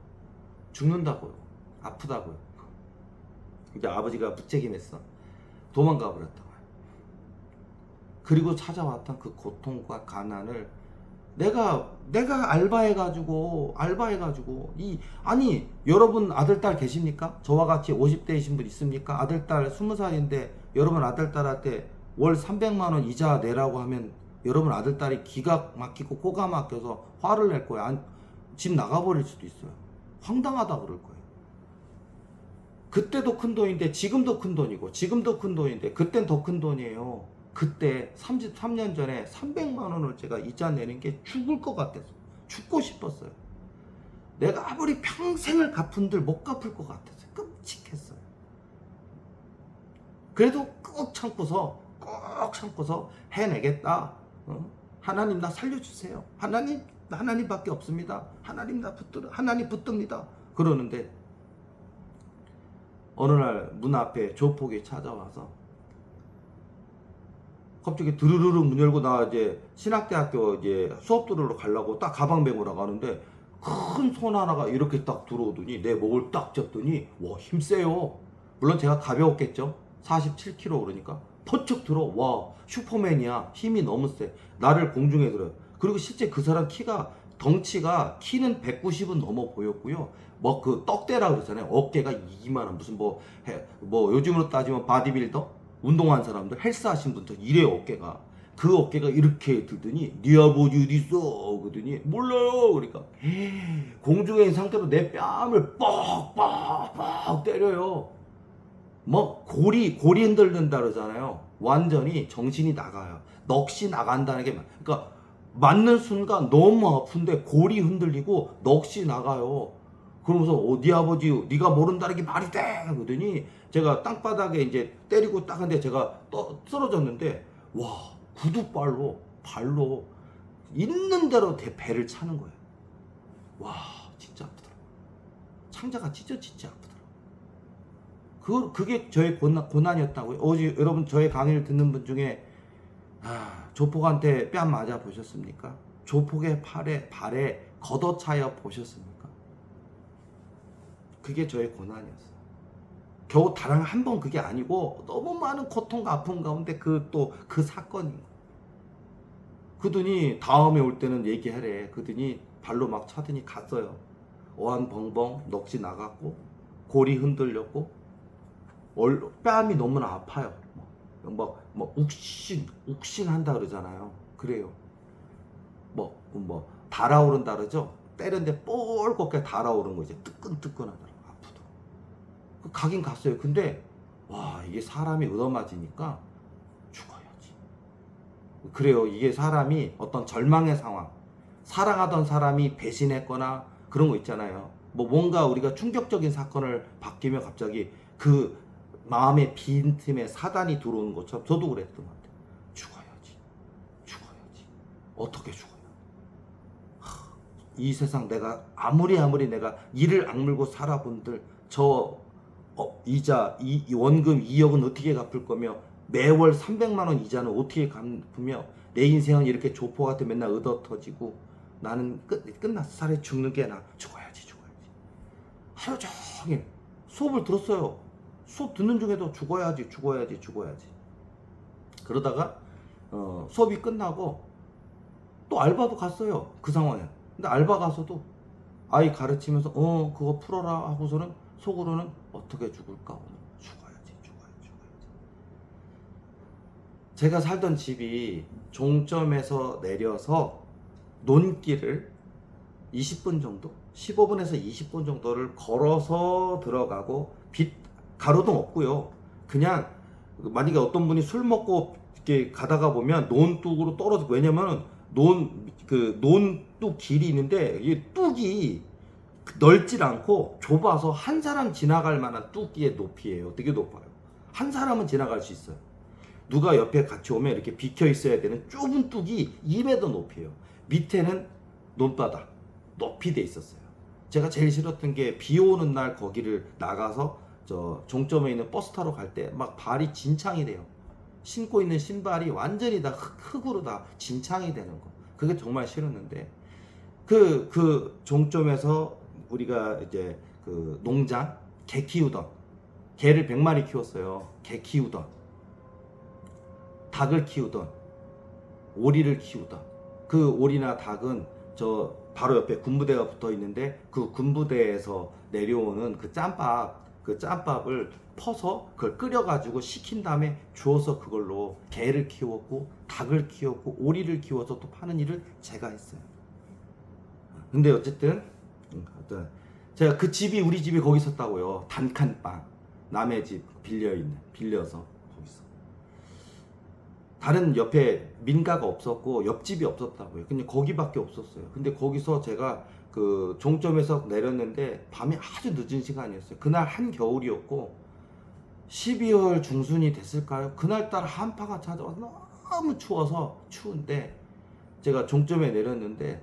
죽는다고요. 아프다고요. 근데 아버지가 무책임했어. 도망가 버렸던 거야. 그리고 찾아왔던 그 고통과 가난을 내가 알바해가지고 아니, 여러분 아들 딸 계십니까? 저와 같이 50대이신 분 있습니까? 아들 딸 20살인데 여러분 아들 딸한테 월 300만 원 이자 내라고 하면 여러분 아들 딸이 기가 막히고 코가 막혀서 화를 낼 거예요. 집 나가버릴 수도 있어요. 황당하다 그럴 거예요. 그때도 큰 돈인데 지금도 큰 돈이고, 지금도 큰 돈인데 그땐 더 큰 돈이에요. 그때 33년 전에 300만 원을 제가 이자 내는 게 죽을 것 같아서, 죽고 싶었어요. 내가 아무리 평생을 갚은들 못 갚을 것 같아서 끔찍했어요. 그래도 꾹 참고서 해내겠다. 하나님 나 살려주세요. 하나님밖에 없습니다. 하나님 붙듭니다. 그러는데 어느 날 문 앞에 조폭이 찾아와서 갑자기 드르르르 문 열고, 나 이제 신학대학교 이제 수업 들으러 가려고 딱 가방 메고 나가는데 큰 손 하나가 이렇게 딱 들어오더니 내 목을 딱 잡더니, 와, 힘세요. 물론 제가 가벼웠겠죠. 47kg 그러니까 펀쩍 들어. 와, 슈퍼맨이야. 힘이 너무 세. 나를 공중에 들어요. 그리고 실제 그 사람 덩치가 키는 190은 넘어 보였고요. 뭐 그 떡대라 그러잖아요. 어깨가 이만한, 무슨 뭐 요즘으로 따지면 바디빌더, 운동한 사람들, 헬스 하신 분들 이래요. 어깨가. 그 어깨가 이렇게 들더니 네 아버지 어디 있어? 그러더니 몰라요. 그러니까 공중에 있는 상태로 내 뺨을 뻑뻑뻑 때려요. 뭐 고리 흔들린다 그러잖아요. 완전히 정신이 나가요. 넋이 나간다는 게, 그러니까 맞는 순간 너무 아픈데 고리 흔들리고 넋이 나가요. 그러면서 네 아버지 네가 모른다는 게 말이 돼? 그러더니 제가 땅바닥에 이제 때리고 딱 한데 제가 쓰러졌는데, 와, 구두발로 발로 있는 대로 배를 차는 거예요. 와, 진짜 아프더라. 창자가 진짜 아프더라. 그게 저의 고난이었다고요. 어제 여러분 저의 강의를 듣는 분 중에 조폭한테 뺨 맞아 보셨습니까? 조폭의 발에 걷어차여 보셨습니까? 그게 저의 고난이었어요. 겨우 다른 한 번 그게 아니고 너무 많은 고통과 아픔 가운데 그 사건이. 그러더니 다음에 올 때는 얘기하래. 그러더니 발로 막 차더니 갔어요. 어안벙벙 넋이 나갔고 골이 흔들렸고 뺨이 너무나 아파요. 욱신한다 그러잖아요. 그래요. 달아오른다 그러죠. 때렸는데 뻘겋게 달아오른 거, 이제 뜨끈뜨끈하더라고. 아프더라고. 가긴 갔어요. 근데 와, 이게 사람이 얻어맞으니까 죽어야지. 그래요. 이게 사람이 어떤 절망의 상황, 사랑하던 사람이 배신했거나 그런 거 있잖아요. 뭔가 우리가 충격적인 사건을 바뀌면 갑자기 그 마음의 빈틈에 사단이 들어오는 것처럼 저도 그랬던 것 같아요. 죽어야지. 어떻게 죽어요? 이 세상 내가 아무리 내가 이를 악물고 살아본들 이자 이 원금 2억은 어떻게 갚을 거며, 매월 300만 원 이자는 어떻게 갚으며, 내 인생은 이렇게 조폭한테 맨날 얻어터지고 나는 끝났어. 살에 죽는 게 나. 죽어야지. 하루 종일 수업을 들었어요. 수업 듣는 중에도 죽어야지. 그러다가 수업이 끝나고 또 알바도 갔어요. 그 상황에. 근데 알바 가서도 아이 가르치면서 그거 풀어라 하고서는 속으로는 어떻게 죽을까, 오늘 죽어야지. 제가 살던 집이 종점에서 내려서 논길을 20분 정도, 15분에서 20분 정도를 걸어서 들어가고, 가로등 없고요. 그냥 만약에 어떤 분이 술 먹고 이렇게 가다가 보면 논둑으로 떨어져. 왜냐면 논둑 길이 있는데 이 뚝이 넓질 않고 좁아서 한 사람 지나갈 만한 뚜기의 높이예요. 되게 높아요. 한 사람은 지나갈 수 있어요. 누가 옆에 같이 오면 이렇게 비켜 있어야 되는 좁은 뚝이 2m 높이에요. 밑에는 논바닥 높이 돼 있었어요. 제가 제일 싫었던 게 비 오는 날 거기를 나가서 저 종점에 있는 버스 타러 갈 때 막 발이 진창이 돼요. 신고 있는 신발이 완전히 다 흙으로 다 진창이 되는 거. 그게 정말 싫었는데 그 종점에서 우리가 이제 그 농장 개 키우던 개를 100마리 키웠어요. 개 키우던 닭을 키우던 오리를 키우던 그 오리나 닭은 저 바로 옆에 군부대가 붙어 있는데 그 군부대에서 내려오는 그 짬밥을 퍼서 그걸 끓여가지고 식힌 다음에 주워서 그걸로 개를 키웠고 닭을 키웠고 오리를 키워서 또 파는 일을 제가 했어요. 근데 어쨌든 제가 그 집이 우리 집이 거기 있었다고요. 단칸방 남의 집 빌려서 거기서 다른 옆에 민가가 없었고 옆집이 없었다고요. 근데 거기밖에 없었어요. 근데 거기서 제가 그 종점에서 내렸는데 밤이 아주 늦은 시간이었어요. 그날 한겨울이었고 12월 중순이 됐을까요? 그날따라 한파가 찾아와서 너무 추운데 제가 종점에 내렸는데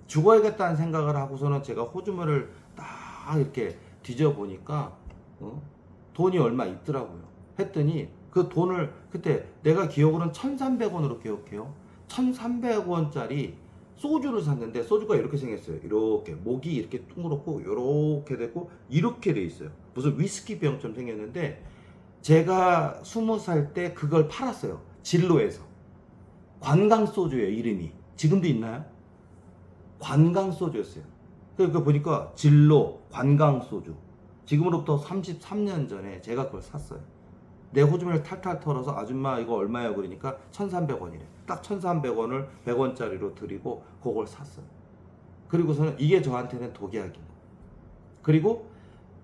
죽어야겠다는 생각을 하고서는 제가 호주머니를 딱 이렇게 뒤져보니까 돈이 얼마 있더라고요. 했더니 그 돈을 그때 내가 기억으로는 1,300원으로 기억해요. 1,300원짜리 소주를 샀는데 소주가 이렇게 생겼어요. 이렇게 목이 이렇게 둥그렇고 이렇게 됐고 이렇게 돼 있어요. 무슨 위스키 병처럼 생겼는데 제가 20살 때 그걸 팔았어요. 진로에서. 관광 소주예요. 이름이. 지금도 있나요? 관광 소주였어요. 그러니까 보니까 진로 관광 소주. 지금으로부터 33년 전에 제가 그걸 샀어요. 내 호주머니를 탈탈 털어서 아줌마 이거 얼마예요? 그러니까 1,300원이래. 딱 1,300원을 100원짜리로 드리고 그걸 샀어요. 그리고서는 이게 저한테는 독약인 거. 그리고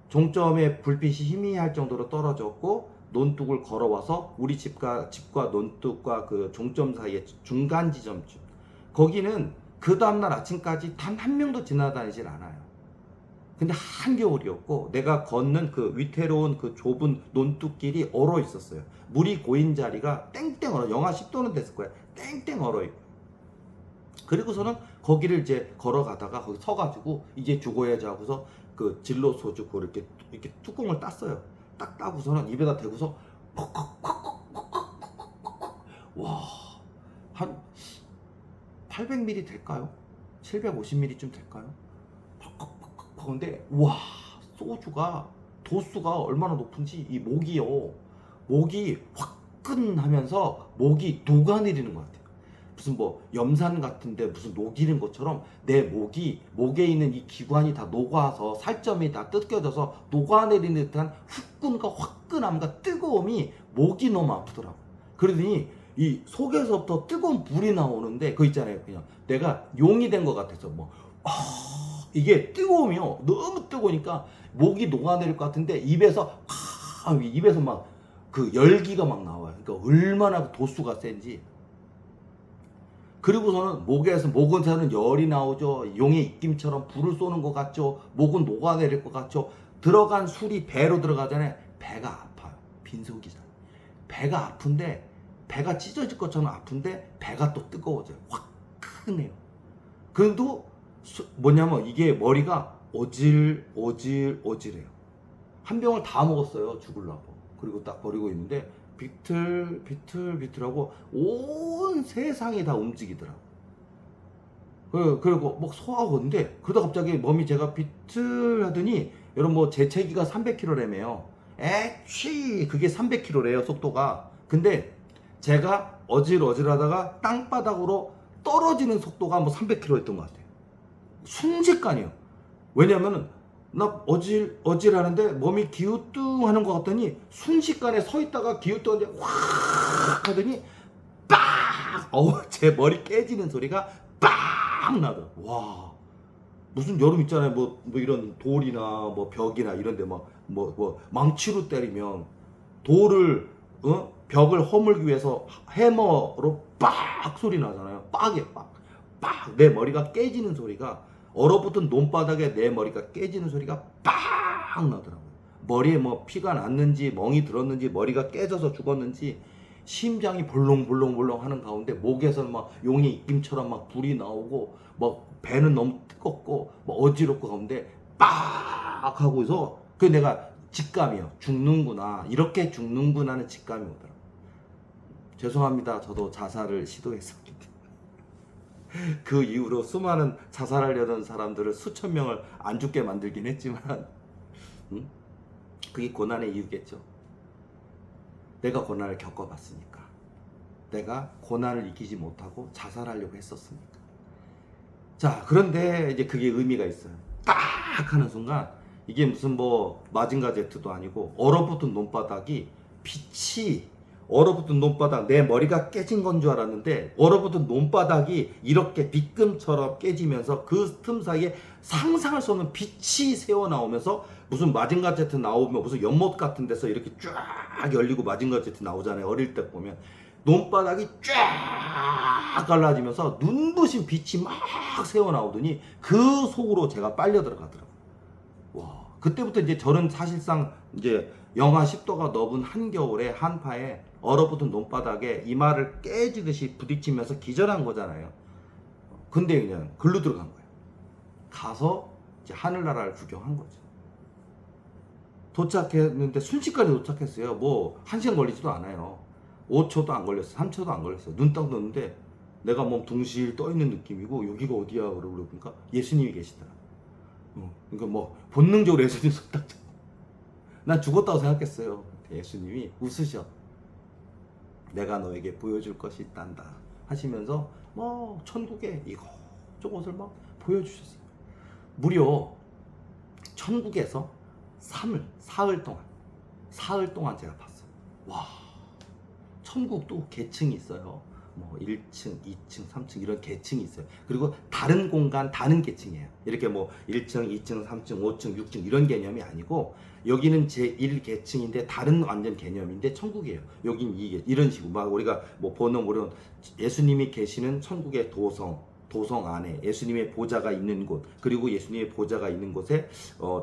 종점에 불빛이 희미할 정도로 떨어졌고 논둑을 걸어와서 우리 집과 논둑과 그 종점 사이에 중간 지점쯤. 거기는 그 다음날 아침까지 단 한 명도 지나다니질 않아요. 근데 한겨울이었고 내가 걷는 그 위태로운 그 좁은 논둑길이 얼어 있었어요. 물이 고인 자리가 땡땡 얼어. 영하 10도는 됐을 거야. 땡땡 얼어 있고. 그리고서는 거기를 이제 걸어가다가 거기 서가지고 이제 죽어야지 하고서 그 진로 소주 그걸 이렇게 뚜껑을 땄어요. 딱 따고서는 입에다 대고서 와, 한 800ml 될까요? 750ml쯤 될까요? 근데 와, 소주가 도수가 얼마나 높은지 이 목이 화끈하면서 목이 녹아내리는 것 같아요. 무슨 뭐 염산 같은데 무슨 녹이는 것처럼 내 목에 있는 이 기관이 다 녹아서 살점이 다 뜯겨져서 녹아내리는 듯한 후끈과 화끈함과 뜨거움이 목이 너무 아프더라고. 그러더니 이 속에서부터 뜨거운 불이 나오는데 그거 있잖아요. 그냥 내가 용이 된 것 같아서 이게 뜨거우면 너무 뜨거우니까 목이 녹아내릴 것 같은데 입에서 막 그 열기가 막 나와요. 그러니까 얼마나 도수가 센지. 그리고서는 목에서는 열이 나오죠. 용의 입김처럼 불을 쏘는 것 같죠. 목은 녹아내릴 것 같죠. 들어간 술이 배로 들어가잖아요. 배가 아파요. 빈속이잖아요. 배가 아픈데 배가 찢어질 것처럼 아픈데 배가 또 뜨거워져요. 화끈해요. 그래도 뭐냐면 이게 머리가 어질어질해요. 한 병을 다 먹었어요. 죽으려고. 그리고 딱 버리고 있는데 비틀비틀하고 온 세상이 다 움직이더라고. 그리고 막 소화하고 있는데 그러다 갑자기 몸이 제가 비틀하더니 여러분 뭐 재채기가 300km래매요. 그게 300km래요 속도가. 근데 제가 어질어질하다가 땅바닥으로 떨어지는 속도가 뭐 300km였던 것 같아요. 순식간이요. 왜냐면은 나 어질하는데 몸이 기우뚱하는 것 같더니 순식간에 서 있다가 기우뚱한데 확 하더니 빡! 제 머리 깨지는 소리가 빡 나더라. 와, 무슨 여름 있잖아요. 뭐 이런 돌이나 뭐 벽이나 이런데 뭐 망치로 때리면 돌을 벽을 허물기 위해서 해머로 빡 소리 나잖아요. 빡이에요, 빡. 내 머리가 깨지는 소리가 얼어붙은 논바닥에 내 머리가 깨지는 소리가 빵 나더라고요. 머리에 뭐 피가 났는지 멍이 들었는지 머리가 깨져서 죽었는지 심장이 볼렁볼렁볼렁 하는 가운데 목에서 막 용의 입김처럼 막 불이 나오고 막 배는 너무 뜨겁고 막 어지럽고 가운데 빡 하고서 그 내가 직감이요. 죽는구나. 이렇게 죽는구나 하는 직감이 오더라고요. 죄송합니다. 저도 자살을 시도했었기 때문에. 그 이후로 수많은 자살하려던 사람들을 수천 명을 안 죽게 만들긴 했지만 그게 고난의 이유겠죠. 내가 고난을 겪어봤으니까. 내가 고난을 이기지 못하고 자살하려고 했었으니까. 자, 그런데 이제 그게 의미가 있어요. 딱 하는 순간 이게 무슨 뭐 마징가 제트도 아니고 얼어붙은 논바닥이 빛이 얼어붙은 논바닥 내 머리가 깨진 건 줄 알았는데 얼어붙은 논바닥이 이렇게 빗금처럼 깨지면서 그 틈 사이에 상상할 수 없는 빛이 새어나오면서 무슨 마징가 제트 나오면 무슨 연못 같은 데서 이렇게 쫙 열리고 마징가 제트 나오잖아요. 어릴 때 보면 논바닥이 쫙 갈라지면서 눈부신 빛이 막 새어나오더니 그 속으로 제가 빨려 들어가더라고요. 와, 그때부터 이제 저는 사실상 이제 영하 10도가 넘은 한겨울에 한파에 얼어붙은 논바닥에 이마를 깨지듯이 부딪히면서 기절한 거잖아요. 근데 그냥 글로 들어간 거예요. 가서 이제 하늘나라를 구경한 거죠. 도착했는데 순식간에 도착했어요. 뭐 1시간 걸리지도 않아요. 5초도 안 걸렸어요. 3초도 안 걸렸어요. 눈 딱 떴는데 내가 몸 둥실 떠있는 느낌이고 여기가 어디야? 그러고 그러니까 예수님이 계시더라. 그러니까 뭐 본능적으로 예수님 손딱 잡고 난 죽었다고 생각했어요. 예수님이 웃으셔. 내가 너에게 보여줄 것이 있단다 하시면서 뭐 천국의 이것저것을 막 보여주셨어요. 무려 천국에서 사흘 동안 제가 봤어요. 와, 천국도 계층이 있어요. 뭐 1층, 2층, 3층 이런 계층이 있어요. 그리고 다른 공간, 다른 계층이에요. 이렇게 뭐 1층, 2층, 3층, 5층, 6층 이런 개념이 아니고 여기는 제1계층인데 다른 완전 개념인데 천국이에요. 여긴 이런 식으로 막 우리가 뭐 보는 예수님이 계시는 천국의 도성 안에 예수님의 보좌가 있는 곳, 그리고 예수님의 보좌가 있는 곳에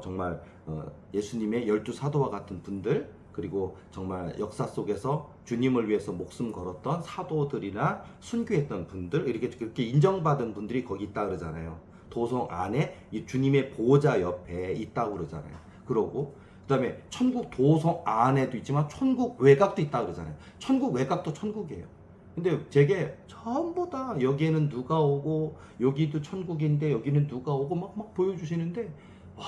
정말 예수님의 12사도와 같은 분들, 그리고 정말 역사 속에서 주님을 위해서 목숨 걸었던 사도들이나 순교했던 분들, 이렇게 그렇게 인정받은 분들이 거기 있다 그러잖아요. 도성 안에 이 주님의 보좌 옆에 있다고 그러잖아요. 그러고 그다음에 천국 도성 안에도 있지만 천국 외곽도 있다 그러잖아요. 천국 외곽도 천국이에요. 근데 제게 전부 다 여기에는 누가 오고 여기도 천국인데 여기는 누가 오고 막 보여주시는데 와,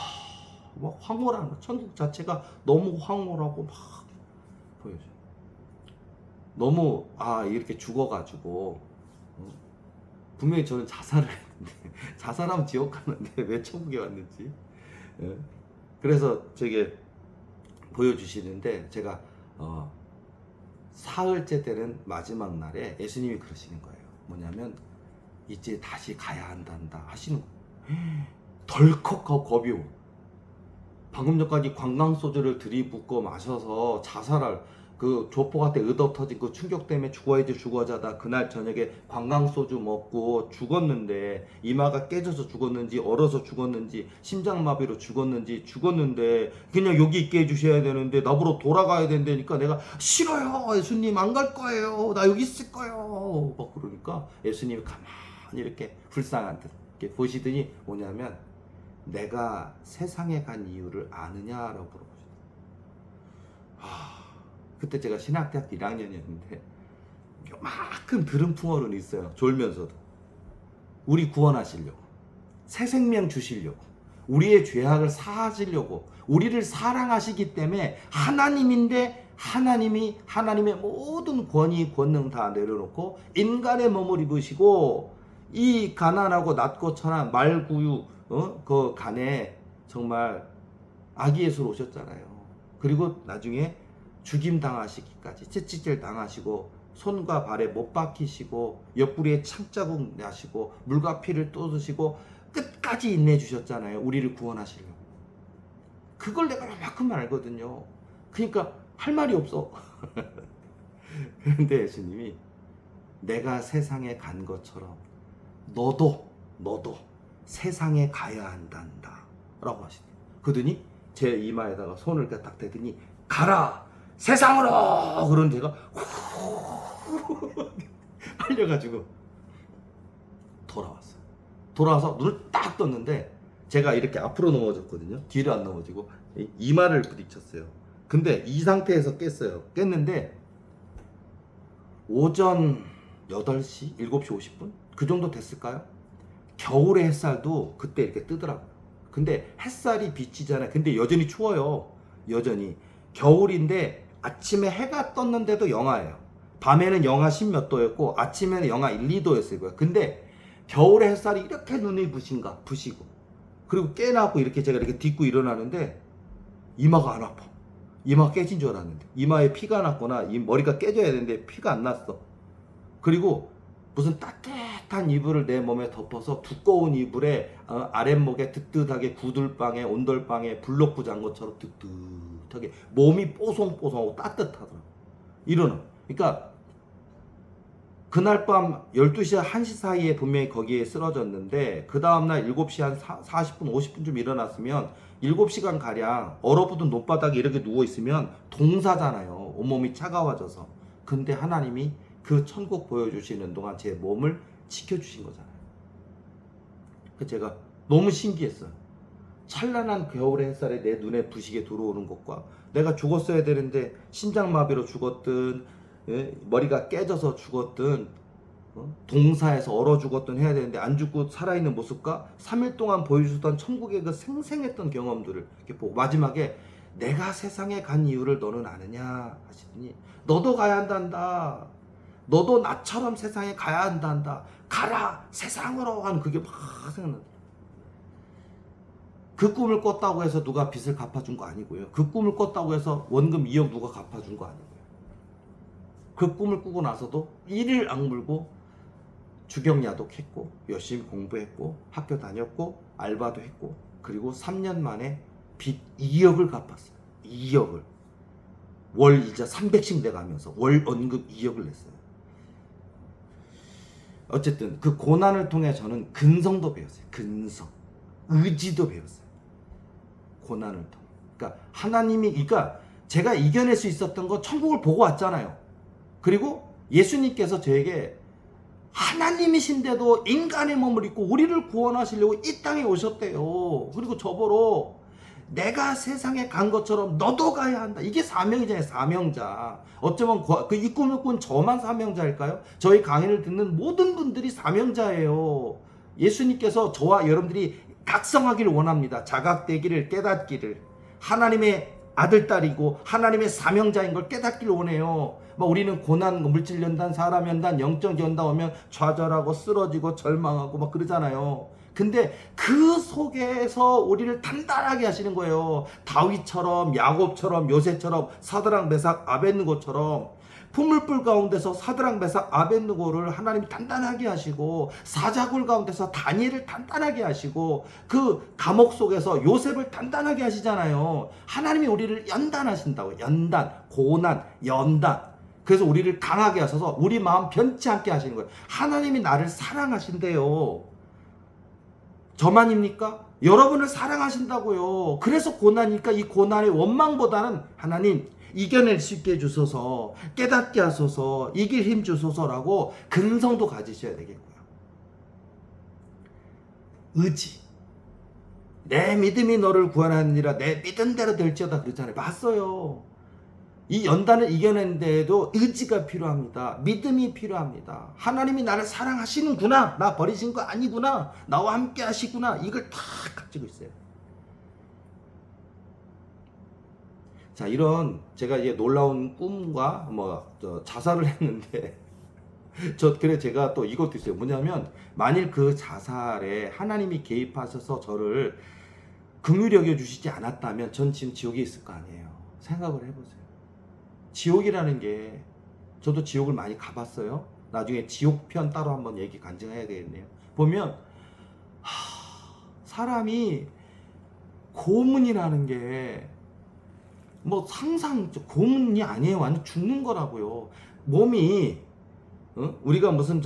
막 황홀한 거. 천국 자체가 너무 황홀하고 막 보여줘요. 너무 이렇게 죽어가지고 분명히 저는 자살을 했는데 자살하면 지옥 가는데 왜 천국에 왔는지. 그래서 저게 보여주시는데 제가 사흘째 되는 마지막 날에 예수님이 그러시는 거예요. 뭐냐면 이제 다시 가야 한단다 하시는 거예요. 덜컥하고 겁이 오. 방금 전까지 관광소주를 들이붓고 마셔서 자살할 그 조폭한테 의덕 터진 그 충격 때문에 죽어야지 죽어자다 그날 저녁에 관광소주 먹고 죽었는데 이마가 깨져서 죽었는지 얼어서 죽었는지 심장마비로 죽었는데 그냥 여기 있게 해주셔야 되는데 나보러 돌아가야 된다니까 내가 싫어요 예수님 안 갈 거예요 나 여기 있을 거예요 막 그러니까 예수님이 가만히 이렇게 불쌍한 듯 이렇게 보시더니 뭐냐면 내가 세상에 간 이유를 아느냐라고 물어보셨어요. 그때 제가 신학대학교 1학년이었는데 요만큼 들은 풍어는 있어요. 졸면서도. 우리 구원하시려고. 새 생명 주시려고. 우리의 죄악을 사하시려고. 우리를 사랑하시기 때문에 하나님인데 하나님이 하나님의 모든 권위 권능 다 내려놓고 인간의 몸을 입으시고 이 가난하고 낮고 천한 말구유 그 간에 정말 아기 예수로 오셨잖아요. 그리고 나중에 죽임 당하시기까지 채찍질 당하시고 손과 발에 못 박히시고 옆구리에 창자국 나시고 물과 피를 쏟으시고 끝까지 인내해 주셨잖아요. 우리를 구원하시려고. 그걸 내가 이만큼 알거든요. 그러니까 할 말이 없어. 그런데 예수님이 내가 세상에 간 것처럼 너도 세상에 가야 한단다 라고 하시대요. 그러더니 제 이마에다가 손을 딱 대더니 가라 세상으로. 그런 제가 팔려가지고 돌아왔어요. 돌아와서 눈을 딱 떴는데 제가 이렇게 앞으로 넘어졌거든요. 뒤로 안 넘어지고 이마를 부딪혔어요. 근데 이 상태에서 깼어요. 깼는데 오전 8시, 7시 50분? 그 정도 됐을까요? 겨울의 햇살도 그때 이렇게 뜨더라고요. 근데 햇살이 비치잖아요. 근데 여전히 추워요. 여전히. 겨울인데 아침에 해가 떴는데도 영하예요. 밤에는 영하 10몇 도였고 아침에는 영하 1, 2도였어요. 근데 겨울의 햇살이 이렇게 눈이 부시고 그리고 깨나고 이렇게 제가 이렇게 딛고 일어나는데 이마가 안 아파. 이마가 깨진 줄 알았는데 이마에 피가 났거나 이 머리가 깨져야 되는데 피가 안 났어. 그리고 무슨 따뜻한 이불을 내 몸에 덮어서 두꺼운 이불에 아랫목에 뜨뜻하게 구들방에 온돌방에 블록부 잔 것처럼 뜨뜻하게 몸이 뽀송뽀송하고 따뜻하더라고. 일어나. 그러니까 그날 밤 12시와 1시 사이에 분명히 거기에 쓰러졌는데 그 다음날 7시 한 40분 50분쯤 일어났으면 7시간 가량 얼어붙은 논바닥에 이렇게 누워있으면 동사잖아요. 온몸이 차가워져서. 근데 하나님이 그 천국 보여주시는 동안 제 몸을 지켜주신 거잖아요. 그 제가 너무 신기했어요. 찬란한 겨울의 햇살에 내 눈에 부시게 들어오는 것과 내가 죽었어야 되는데 심장마비로 죽었든 머리가 깨져서 죽었든 동사에서 얼어 죽었든 해야 되는데 안 죽고 살아있는 모습과 3일 동안 보여주던 천국의 그 생생했던 경험들을 이렇게 보고 마지막에 내가 세상에 간 이유를 너는 아느냐 하시더니 너도 가야 한단다. 너도 나처럼 세상에 가야 한단다. 가라 세상으로 하는 그게 막 생각난다. 그 꿈을 꿨다고 해서 누가 빚을 갚아준 거 아니고요. 그 꿈을 꿨다고 해서 원금 2억 누가 갚아준 거 아니고요. 그 꿈을 꾸고 나서도 이를 악물고 주경야독 했고 열심히 공부했고 학교 다녔고 알바도 했고 그리고 3년 만에 빚 2억을 갚았어요. 2억을. 월 이자 300씩 내가면서 월 언급 2억을 냈어요. 어쨌든 그 고난을 통해 저는 근성도 배웠어요. 근성. 의지도 배웠어요. 고난을 통해. 그러니까 하나님이 그러니까 제가 이겨낼 수 있었던 거 천국을 보고 왔잖아요. 그리고 예수님께서 저에게 하나님이신데도 인간의 몸을 입고 우리를 구원하시려고 이 땅에 오셨대요. 그리고 저보러 내가 세상에 간 것처럼 너도 가야 한다. 이게 사명이잖아요. 사명자. 어쩌면 이 꿈을 꾼 저만 사명자일까요? 저희 강의를 듣는 모든 분들이 사명자예요. 예수님께서 저와 여러분들이 각성하기를 원합니다. 자각되기를, 깨닫기를. 하나님의 아들, 딸이고 하나님의 사명자인 걸 깨닫기를 원해요. 막 우리는 고난, 물질 연단, 사람 연단, 영적 연단 오면 좌절하고 쓰러지고 절망하고 막 그러잖아요. 근데 그 속에서 우리를 단단하게 하시는 거예요. 다윗처럼, 야곱처럼, 요셉처럼, 사드락, 메삭, 아벳느고처럼 풍물불 가운데서 사드락, 메삭, 아벳느고를 하나님이 단단하게 하시고 사자굴 가운데서 다니엘을 단단하게 하시고 그 감옥 속에서 요셉을 단단하게 하시잖아요. 하나님이 우리를 연단하신다고. 연단, 고난, 연단. 그래서 우리를 강하게 하셔서 우리 마음 변치 않게 하시는 거예요. 하나님이 나를 사랑하신대요. 저만입니까? 여러분을 사랑하신다고요. 그래서 고난이니까 이 고난의 원망보다는 하나님 이겨낼 수 있게 해주소서, 깨닫게 하소서, 이길 힘 주소서라고 근성도 가지셔야 되겠고요. 의지. 내 믿음이 너를 구원하느니라. 내 믿은 대로 될지어다 그랬잖아요. 맞어요. 이 연단을 이겨낸 데에도 의지가 필요합니다. 믿음이 필요합니다. 하나님이 나를 사랑하시는구나. 나 버리신 거 아니구나. 나와 함께 하시구나. 이걸 다 가지고 있어요. 자, 이런 제가 이제 놀라운 꿈과 자살을 했는데 그래 제가 또 이것도 있어요. 뭐냐면 만일 그 자살에 하나님이 개입하셔서 저를 긍휼히 여겨 주시지 않았다면 전 지금 지옥에 있을 거 아니에요. 생각을 해보세요. 지옥이라는 게 저도 지옥을 많이 가봤어요. 나중에 지옥편 따로 한번 얘기 간증해야 되겠네요. 보면 사람이 고문이라는 게 고문이 아니에요. 완전 죽는 거라고요. 몸이 우리가 무슨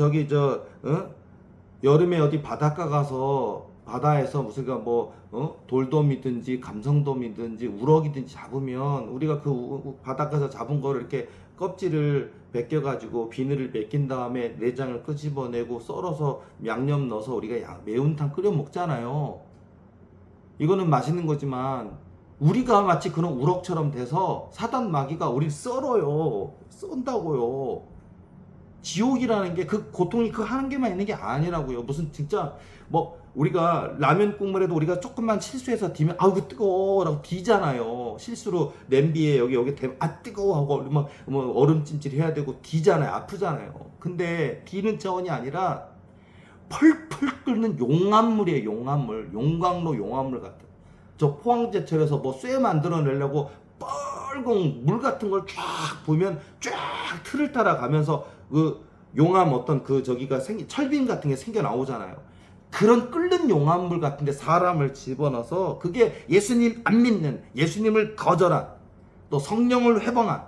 여름에 어디 바닷가 가서 바다에서 무슨 돌돔이든지 감성돔이든지 우럭이든지 잡으면 우리가 그 바닷가에서 잡은 거를 이렇게 껍질을 벗겨가지고 비늘을 벗긴 다음에 내장을 끄집어내고 썰어서 양념 넣어서 우리가 매운탕 끓여 먹잖아요. 이거는 맛있는 거지만 우리가 마치 그런 우럭처럼 돼서 사단 마귀가 우리 썰어요. 썬다고요. 지옥이라는 게 그 고통이 그 한 개만 있는 게 아니라고요. 무슨 진짜 뭐 우리가 라면 국물에도 우리가 조금만 실수해서 뒤면 아우 그 뜨거워라고 뒤잖아요. 실수로 냄비에 여기 대면 아 뜨거워 하고 뭐 얼음찜질 해야 되고 뒤잖아요. 아프잖아요. 근데 뒤는 차원이 아니라 펄펄 끓는 용암물이에요. 용암물. 용광로 용암물 같은. 저 포항제철에서 뭐 쇠 만들어내려고 뻘공 물 같은 걸 쫙 보면 쫙 틀을 따라 가면서 그 용암 어떤 그 저기가 철빈 같은 게 생겨 나오잖아요. 그런 끓는 용암물 같은데 사람을 집어넣어서 그게 예수님 안 믿는, 예수님을 거절한, 또 성령을 회방한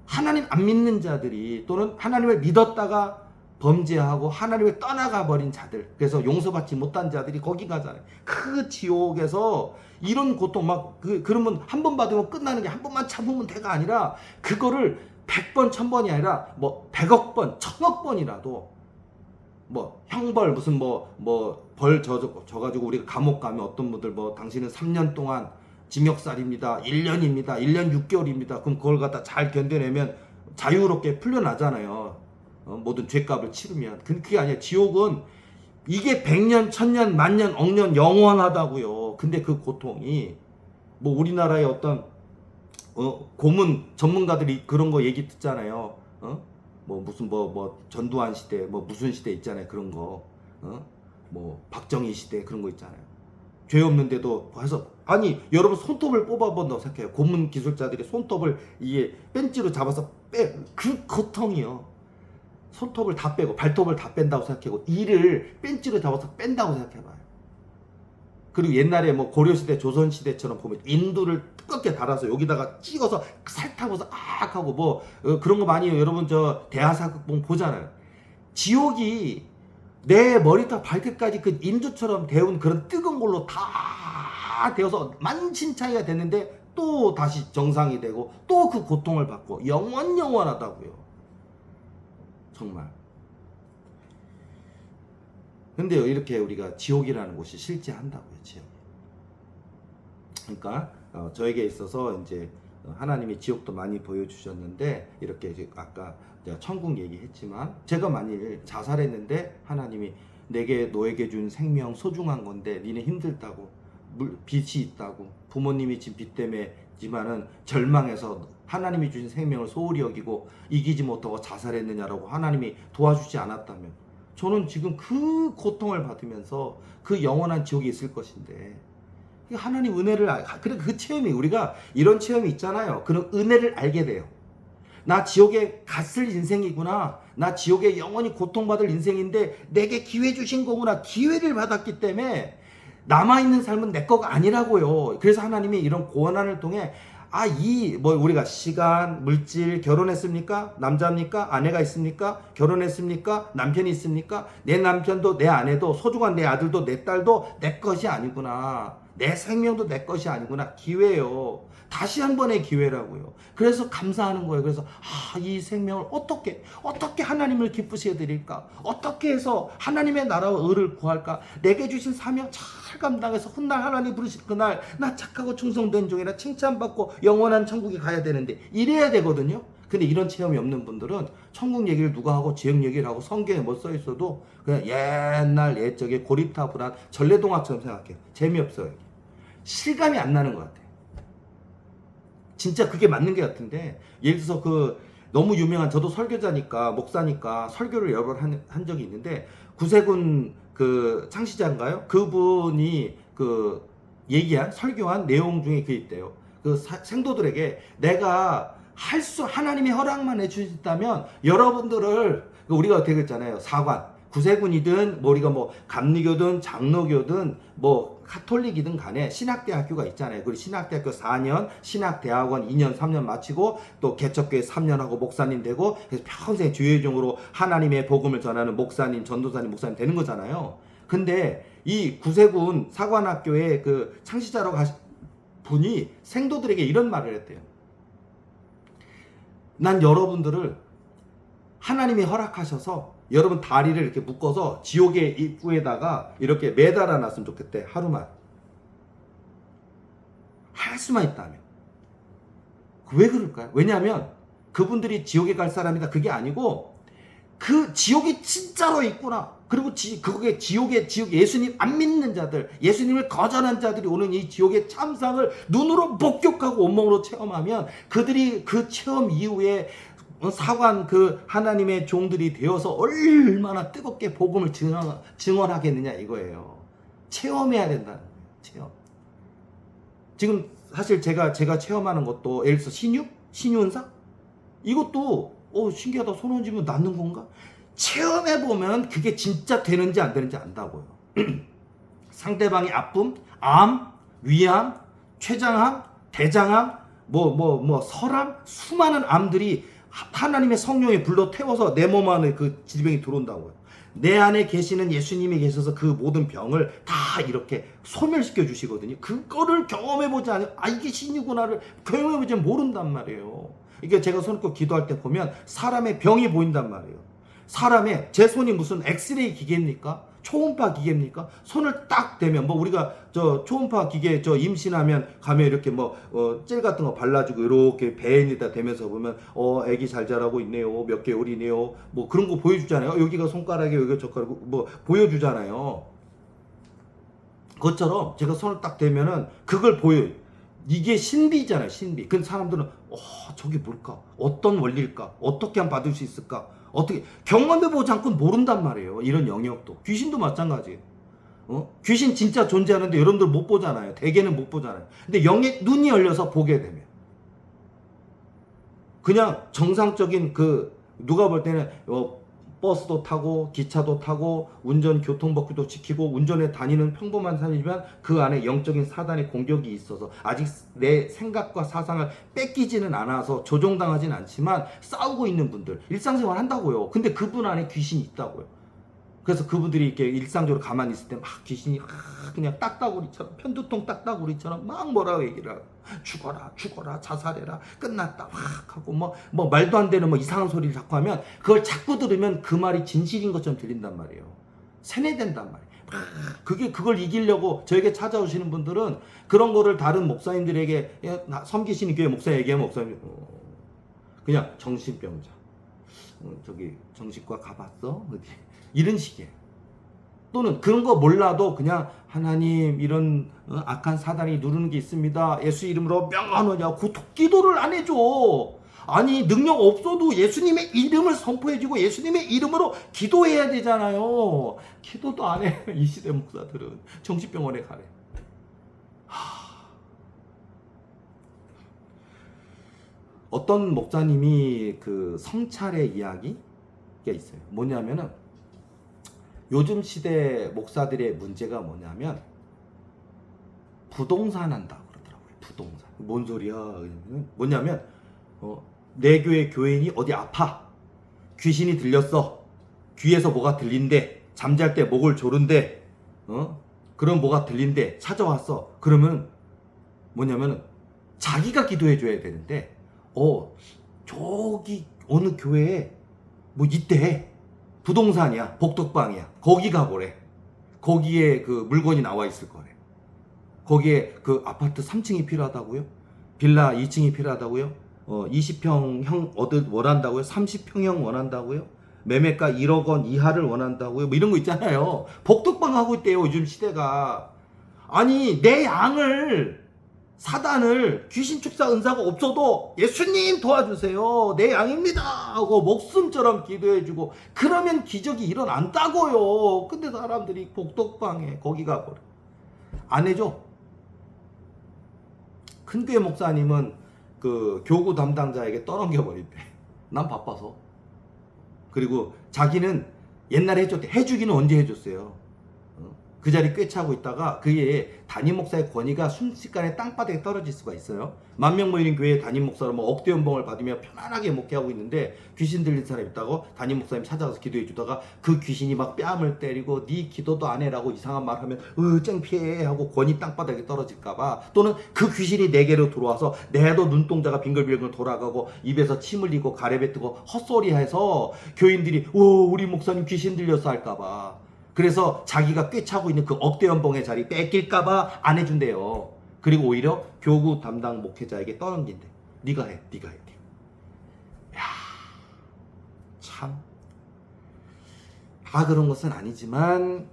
하나님 안 믿는 자들이, 또는 하나님을 믿었다가 범죄하고 하나님을 떠나가 버린 자들, 그래서 용서받지 못한 자들이 거기 가잖아요. 그 지옥에서 이런 고통 그러면 한 번 받으면 끝나는 게 한 번만 참으면 돼가 아니라 그거를 100번 1000번이 아니라 뭐 100억 번 1000억 번이라도 뭐 형벌 무슨 벌 져가지고 우리가 감옥 가면 어떤 분들 당신은 3년 동안 징역살입니다, 1년입니다, 1년 6개월입니다. 그럼 그걸 갖다 잘 견뎌내면 자유롭게 풀려나잖아요. 모든 죄값을 치르면. 그게 아니야. 지옥은 이게 100년, 1000년, 만년, 억년 영원하다고요. 근데 그 고통이 우리나라의 어떤 고문 전문가들이 그런 거 얘기 듣잖아요. 무슨 전두환 시대 무슨 시대 있잖아요. 그런 거. 박정희 시대 그런 거 있잖아요. 죄 없는데도 해서 아니 여러분 손톱을 뽑아본다고 생각해요. 고문 기술자들이 손톱을 이게 벤치로 잡아서 그 고통이요. 손톱을 다 빼고 발톱을 다 뺀다고 생각하고 이를 벤치로 잡아서 뺀다고 생각해봐요. 그리고 옛날에 고려시대 조선시대처럼 보면 인두를 두껍게 달아서 여기다가 찍어서 살타고서 악 하고 그런 거 많이 여러분 저 대하사극본 보잖아요. 지옥이 내 머리부터 발끝까지 그 인두처럼 데운 그런 뜨거운 걸로 다 데워서 만신창이가 됐는데 또 다시 정상이 되고 또 그 고통을 받고 영원하다고요. 정말. 근데요, 이렇게 우리가 지옥이라는 곳이 실제한다고요, 지옥. 그러니까 저에게 있어서 이제 하나님이 지옥도 많이 보여주셨는데 이렇게 이제 아까 제가 천국 얘기했지만 제가 만일 자살했는데 하나님이 너에게 준 생명 소중한 건데 니네 힘들다고 빚이 있다고 부모님이 진 빚 때문에지만은 절망해서 하나님이 주신 생명을 소홀히 여기고 이기지 못하고 자살했느냐라고 하나님이 도와주지 않았다면 저는 지금 그 고통을 받으면서 그 영원한 지옥에 있을 것인데 하나님 은혜를 그래 그 체험이 우리가 이런 체험이 있잖아요. 그런 은혜를 알게 돼요. 나 지옥에 갔을 인생이구나. 나 지옥에 영원히 고통받을 인생인데 내게 기회 주신 거구나. 기회를 받았기 때문에 남아있는 삶은 내 거가 아니라고요. 그래서 하나님이 이런 고난을 통해 우리가 시간, 물질, 결혼했습니까? 남자입니까? 아내가 있습니까? 결혼했습니까? 남편이 있습니까? 내 남편도 내 아내도 소중한 내 아들도 내 딸도 내 것이 아니구나. 내 생명도 내 것이 아니구나. 기회예요. 다시 한 번의 기회라고요. 그래서 감사하는 거예요. 그래서 이 생명을 어떻게 하나님을 기쁘시게 드릴까? 어떻게 해서 하나님의 나라와 의를 구할까? 내게 주신 사명 잘 감당해서 훗날 하나님 부르실 그날 나 착하고 충성된 종이라 칭찬받고 영원한 천국에 가야 되는데 이래야 되거든요. 근데 이런 체험이 없는 분들은 천국 얘기를 누가 하고 지옥 얘기를 하고 성경에 써 있어도 그냥 옛날 옛적의 고리타분한 전래동화처럼 생각해요. 재미없어요. 실감이 안 나는 것 같아요. 진짜 그게 맞는 게 같은데 예를 들어서 너무 유명한 저도 설교자니까 목사니까 설교를 여러 번 한 적이 있는데 구세군 창시자인가요? 그분이 얘기한 설교한 내용 중에 있대요. 생도들에게 내가 하나님의 허락만 해주셨다면 여러분들을 우리가 어떻게 그랬잖아요. 사관 구세군이든 우리가 감리교든 장로교든 카톨릭이든 간에 신학대학교가 있잖아요. 그리고 신학대학교 4년, 신학대학원 2년, 3년 마치고 또 개척교회 3년 하고 목사님 되고 그래서 평생 주의종으로 하나님의 복음을 전하는 목사님, 전도사님, 목사님 되는 거잖아요. 근데 이 구세군 사관학교의 그 창시자로 가신 분이 생도들에게 이런 말을 했대요. 난 여러분들을 하나님이 허락하셔서 여러분 다리를 이렇게 묶어서 지옥의 입구에다가 이렇게 매달아 놨으면 좋겠대. 하루만. 할 수만 있다면. 왜 그럴까요? 왜냐하면 그분들이 지옥에 갈 사람이다 그게 아니고 그 지옥이 진짜로 있구나. 그리고 그게 지옥 예수님 안 믿는 자들, 예수님을 거절한 자들이 오는 이 지옥의 참상을 눈으로 목격하고 온몸으로 체험하면 그들이 그 체험 이후에 사관 그 하나님의 종들이 되어서 얼마나 뜨겁게 복음을 증언하겠느냐 이거예요. 체험해야 된다는 거예요. 체험. 지금 사실 제가 체험하는 것도 예를 들어서 신유은사? 이것도 신기하다. 손 얹으면 낫는 건가? 체험해보면 그게 진짜 되는지 안 되는지 안다고요. 상대방의 아픔, 암, 위암, 췌장암, 대장암, 설암, 수많은 암들이 하나님의 성령에 불러 태워서 내 몸 안에 그 질병이 들어온다고요. 내 안에 계시는 예수님이 계셔서 그 모든 병을 다 이렇게 소멸시켜 주시거든요. 그거를 경험해보지 않으면 이게 신이구나를 경험해보지 모른단 말이에요. 이게 제가 손 얹고 기도할 때 보면 사람의 병이 보인단 말이에요. 제 손이 무슨 엑스레이 기계입니까? 초음파 기계입니까? 손을 딱 대면 우리가 초음파 기계 임신하면 가면 이렇게 젤 같은 거 발라주고 이렇게 배에다 대면서 보면 애기 잘 자라고 있네요. 몇 개월이네요. 그런 거 보여주잖아요. 여기가 손가락에 여기가 젓가락 보여주잖아요. 그것처럼 제가 손을 딱 대면은 그걸 보여요. 이게 신비잖아요. 신비. 근데 사람들은 저게 뭘까? 어떤 원리일까? 어떻게 하면 받을 수 있을까? 어떻게 경험해보지 않고 모른단 말이에요. 이런 영역도. 귀신도 마찬가지예요. 귀신 진짜 존재하는데 여러분들 못 보잖아요. 대개는 못 보잖아요. 근데 눈이 열려서 보게 되면 그냥 정상적인 누가 볼 때는 버스도 타고 기차도 타고 운전 교통법규도 지키고 운전에 다니는 평범한 사람이지만 그 안에 영적인 사단의 공격이 있어서 아직 내 생각과 사상을 뺏기지는 않아서 조종당하진 않지만 싸우고 있는 분들 일상생활 한다고요. 근데 그분 안에 귀신이 있다고요. 그래서 그분들이 이렇게 일상적으로 가만히 있을 때 막 귀신이 그냥 딱따구리처럼 편두통 딱따구리처럼 막 뭐라고 얘기를 하고 죽어라 자살해라 끝났다 확 하고 말도 안 되는 이상한 소리를 자꾸 하면 그걸 자꾸 들으면 그 말이 진실인 것처럼 들린단 말이에요. 세뇌된단 말이에요. 그걸 이기려고 저에게 찾아오시는 분들은 그런 거를 다른 목사님들에게 섬기시는 교회 목사님 얘기하면 목사님 그냥 정신병자 저기 정신과 가봤어? 어디 이런 식이에요. 또는 그런 거 몰라도 그냥 하나님 이런 악한 사단이 누르는 게 있습니다. 예수 이름으로 명하노냐. 기도를 안 해줘. 아니 능력 없어도 예수님의 이름을 선포해주고 예수님의 이름으로 기도해야 되잖아요. 기도도 안 해. 이 시대 목사들은 정신병원에 가래. 어떤 목사님이 그 성찰의 이야기가 있어요. 뭐냐면은 요즘 시대 목사들의 문제가 뭐냐면 부동산 한다 그러더라고요. 부동산. 뭔 소리야? 뭐냐면 내 교회 교인이 어디 아파. 귀신이 들렸어. 귀에서 뭐가 들린대. 잠잘 때 목을 조른대. 그럼 뭐가 들린대. 찾아왔어. 그러면 뭐냐면 자기가 기도해 줘야 되는데 저기 어느 교회에 있대. 부동산이야. 복덕방이야. 거기 가보래. 거기에 그 물건이 나와 있을 거래. 거기에 그 아파트 3층이 필요하다고요? 빌라 2층이 필요하다고요? 20평형 원한다고요? 30평형 원한다고요? 매매가 1억 원 이하를 원한다고요? 이런 거 있잖아요. 복덕방 하고 있대요. 요즘 시대가. 아니 내 양을 사단을 귀신 축사 은사가 없어도 예수님 도와주세요. 내 양입니다 하고 목숨처럼 기도해주고 그러면 기적이 일어난다고요. 근데 사람들이 복덕방에 거기 가버려. 안 해줘. 큰교회 목사님은 그 교구 담당자에게 떠넘겨버린대. 난 바빠서. 그리고 자기는 옛날에 해줬대. 해주기는 언제 해줬어요? 그 자리 꿰차고 있다가 그게 담임 목사의 권위가 순식간에 땅바닥에 떨어질 수가 있어요. 만명 모이는 교회 담임 목사로 뭐 억대 연봉을 받으며 편안하게 목회하고 있는데 귀신 들린 사람이 있다고 담임 목사님 찾아가서 기도해 주다가 그 귀신이 막 뺨을 때리고 네 기도도 안 해라고 이상한 말 하면 쨍피해 하고 권위 땅바닥에 떨어질까봐, 또는 그 귀신이 내게로 들어와서 내도 눈동자가 빙글빙글 돌아가고 입에서 침 흘리고 가래뱉고 헛소리해서 교인들이 우리 목사님 귀신 들렸어 할까봐, 그래서 자기가 꿰차고 있는 그 억대 연봉의 자리 뺏길까봐 안 해준대요. 그리고 오히려 교구 담당 목회자에게 떠넘긴대. 네가 해. 야, 참. 다 그런 것은 아니지만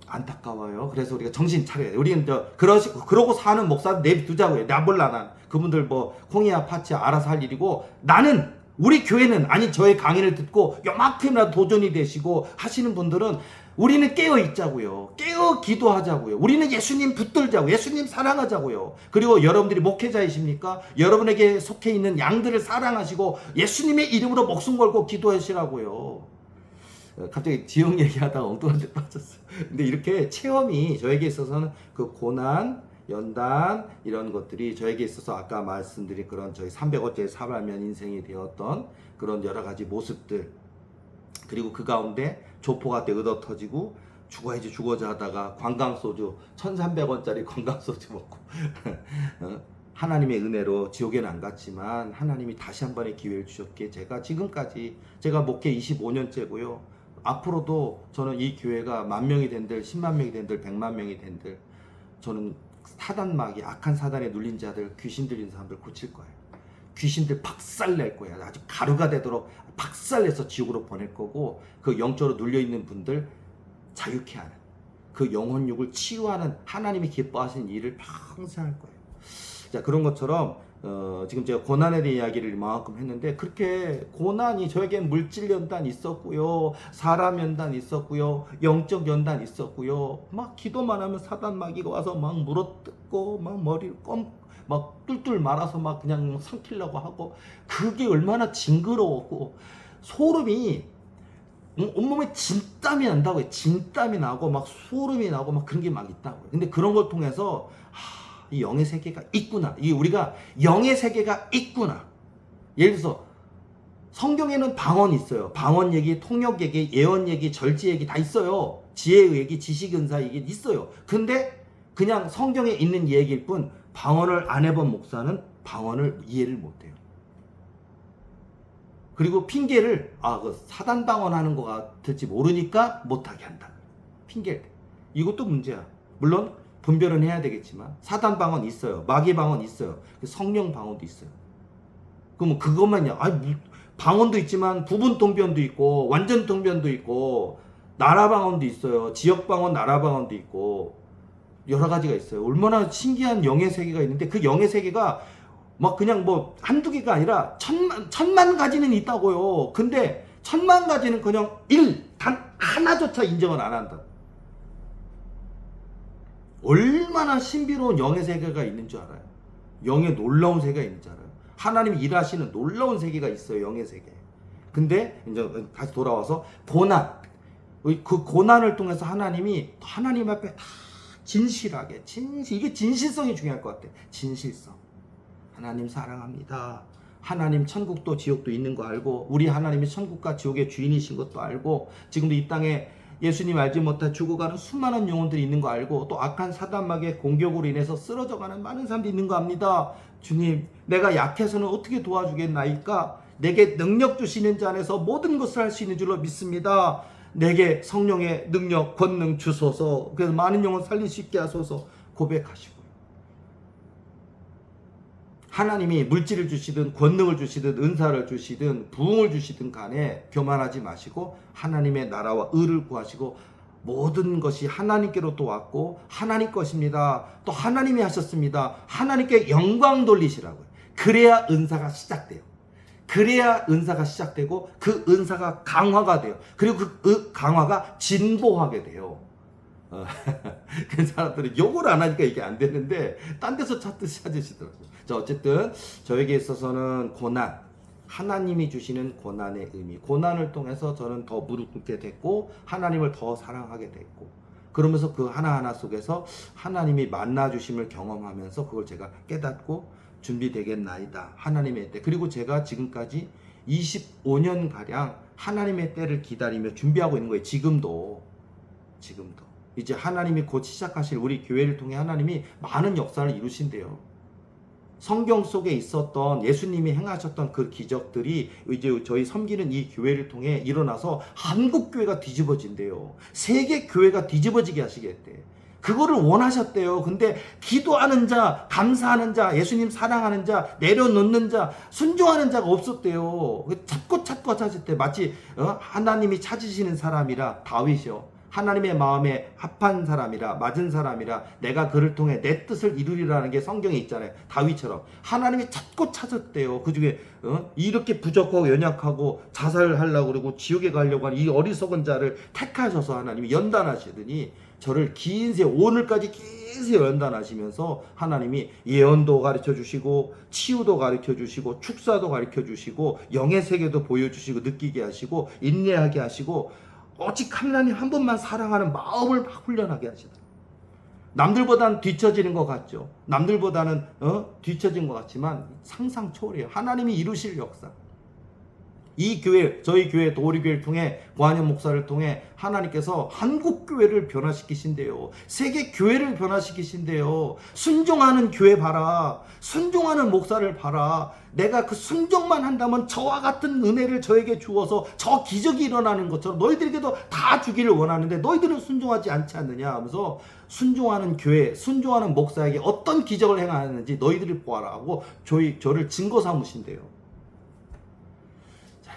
안타까워요. 그래서 우리가 정신 차려야 돼. 우리는 그러고 사는 목사들 내두자고요. 나 몰라, 난. 그분들 뭐 콩이야 파치야 알아서 할 일이고, 나는, 우리 교회는, 아니 저의 강의를 듣고 요만큼이라도 도전이 되시고 하시는 분들은 우리는 깨어 있자고요. 깨어 기도하자고요. 우리는 예수님 붙들자고, 예수님 사랑하자고요. 그리고 여러분들이 목회자이십니까? 여러분에게 속해 있는 양들을 사랑하시고 예수님의 이름으로 목숨 걸고 기도하시라고요. 갑자기 지역 얘기하다가 엉뚱한 데 빠졌어요. 근데 이렇게 체험이 저에게 있어서는 그 고난, 연단 이런 것들이 저에게 있어서 아까 말씀드린 그런 저희 300원짜리 사발면 인생이 되었던 그런 여러 가지 모습들, 그리고 그 가운데 조포가 때 얻어 터지고 죽어야지 하다가 관광소주 1300원짜리 관광소주 먹고 하나님의 은혜로 지옥에는 안 갔지만 하나님이 다시 한 번의 기회를 주셨기에 제가 지금까지, 제가 목회 25년째고요. 앞으로도 저는 이 교회가 10,000명이 된들 10만 명이 된들 100만 명이 된들 저는 사단마귀, 악한 사단에 눌린 자들, 귀신 들린 사람들 고칠 거예요. 귀신들 박살낼 거예요. 아주 가루가 되도록 박살내서 지옥으로 보낼 거고, 그 영적으로 눌려있는 분들 자유케 하는, 그 영혼육을 치유하는 하나님이 기뻐하시는 일을 평생 할 거예요. 자, 그런 것처럼 지금 제가 고난에 대한 이야기를 이만큼 했는데, 그렇게 고난이 저에겐 물질 연단 있었고요, 사람 연단 있었고요, 영적 연단 있었고요, 막 기도만 하면 사단 마귀가 와서 막 물어뜯고 막 머리를 막 뚫뚫 말아서 막 그냥 삼키려고 하고, 그게 얼마나 징그러웠고 소름이 온몸에 진땀이 난다고요. 진땀이 나고 막 소름이 나고 막 그런 게 막 있다고요. 근데 그런 걸 통해서 이 영의 세계가 있구나, 이 우리가 영의 세계가 있구나. 예를 들어서 성경에는 방언이 있어요. 방언 얘기, 통역 얘기, 예언 얘기, 절지 얘기 다 있어요. 지혜의 얘기, 지식 은사 얘기 있어요. 근데 그냥 성경에 있는 얘기일 뿐 방언을 안 해본 목사는 방언을 이해를 못해요. 그리고 핑계를 그 사단 방언하는 것 같을지 모르니까 못하게 한다. 핑계를 대. 이것도 문제야. 물론 분별은 해야 되겠지만 사단 방언 있어요. 마귀 방언 있어요. 성령 방언도 있어요. 그럼 그것만요. 방언도 있지만 부분 통변도 있고 완전 통변도 있고 나라 방언도 있어요. 지역 방언, 나라 방언도 있고 여러 가지가 있어요. 얼마나 신기한 영의 세계가 있는데, 그 영의 세계가 막 그냥 뭐 한두 개가 아니라 천만 가지는 있다고요. 근데 1000만 가지는 그냥 단 하나조차 인정을 안 한다. 얼마나 신비로운 영의 세계가 있는 줄 알아요? 영의 놀라운 세계가 있는 줄 알아요? 하나님이 일하시는 놀라운 세계가 있어요, 영의 세계. 근데 이제 다시 돌아와서 고난, 그 고난을 통해서 하나님이 하나님 앞에 다 진실하게, 이게 진실성이 중요할 것 같아. 진실성. 하나님 사랑합니다. 하나님 천국도 지옥도 있는 거 알고, 우리 하나님이 천국과 지옥의 주인이신 것도 알고, 지금도 이 땅에 예수님 알지 못해 죽어가는 수많은 영혼들이 있는 거 알고, 또 악한 사단마귀의 공격으로 인해서 쓰러져가는 많은 사람들이 있는 거 압니다. 주님, 내가 약해서는 어떻게 도와주겠나이까? 내게 능력 주시는 자 안에서 모든 것을 할 수 있는 줄로 믿습니다. 내게 성령의 능력, 권능 주소서. 그래서 많은 영혼 살릴 수 있게 하소서 고백하시고, 하나님이 물질을 주시든 권능을 주시든 은사를 주시든 부흥을 주시든 간에 교만하지 마시고 하나님의 나라와 의를 구하시고, 모든 것이 하나님께로 또 왔고 하나님 것입니다. 또 하나님이 하셨습니다. 하나님께 영광 돌리시라고요. 그래야 은사가 시작돼요. 그래야 은사가 시작되고 그 은사가 강화가 돼요. 그리고 그 강화가 진보하게 돼요. 그 사람들은 욕을 안 하니까 이게 안 되는데 딴 데서 찾으시더라고요. 자, 어쨌든 저에게 있어서는 고난, 하나님이 주시는 고난의 의미, 고난을 통해서 저는 더 무릎 꿇게 됐고 하나님을 더 사랑하게 됐고, 그러면서 그 하나하나 속에서 하나님이 만나주심을 경험하면서 그걸 제가 깨닫고 준비되겠나이다. 하나님의 때. 그리고 제가 지금까지 25년가량 하나님의 때를 기다리며 준비하고 있는 거예요. 지금도. 이제 하나님이 곧 시작하실 우리 교회를 통해 하나님이 많은 역사를 이루신대요. 성경 속에 있었던 예수님이 행하셨던 그 기적들이 이제 저희 섬기는 이 교회를 통해 일어나서 한국 교회가 뒤집어진대요. 세계 교회가 뒤집어지게 하시겠대. 그거를 원하셨대요. 근데 기도하는 자, 감사하는 자, 예수님 사랑하는 자, 내려놓는 자, 순종하는 자가 없었대요. 찾고 찾으셨대. 마치 하나님이 찾으시는 사람이라 다윗이요. 하나님의 마음에 합한 사람이라, 맞은 사람이라 내가 그를 통해 내 뜻을 이루리라는 게 성경에 있잖아요. 다윗처럼 하나님이 찾고 찾았대요. 그 중에 이렇게 부족하고 연약하고 자살하려고 그러고 지옥에 가려고 하는 이 어리석은 자를 택하셔서 하나님이 연단하시더니 저를 긴 세, 오늘까지 긴 세 연단하시면서 하나님이 예언도 가르쳐 주시고 치유도 가르쳐 주시고 축사도 가르쳐 주시고 영의 세계도 보여주시고 느끼게 하시고 인내하게 하시고 오직 하나님 한 분만 사랑하는 마음을 막 훈련하게 하시더라고요. 남들보다는 뒤처지는 것 같죠. 남들보다는 뒤처진 것 같지만 상상 초월해요. 하나님이 이루실 역사. 이 교회, 저희 교회 도우리교회를 통해 고한영 목사를 통해 하나님께서 한국 교회를 변화시키신대요. 세계 교회를 변화시키신대요. 순종하는 교회 봐라. 순종하는 목사를 봐라. 내가 그 순종만 한다면 저와 같은 은혜를 저에게 주어서 저 기적이 일어나는 것처럼 너희들에게도 다 주기를 원하는데 너희들은 순종하지 않지 않느냐 하면서 순종하는 교회, 순종하는 목사에게 어떤 기적을 행하는지 너희들이 보아라 하고 저를 증거 삼으신대요.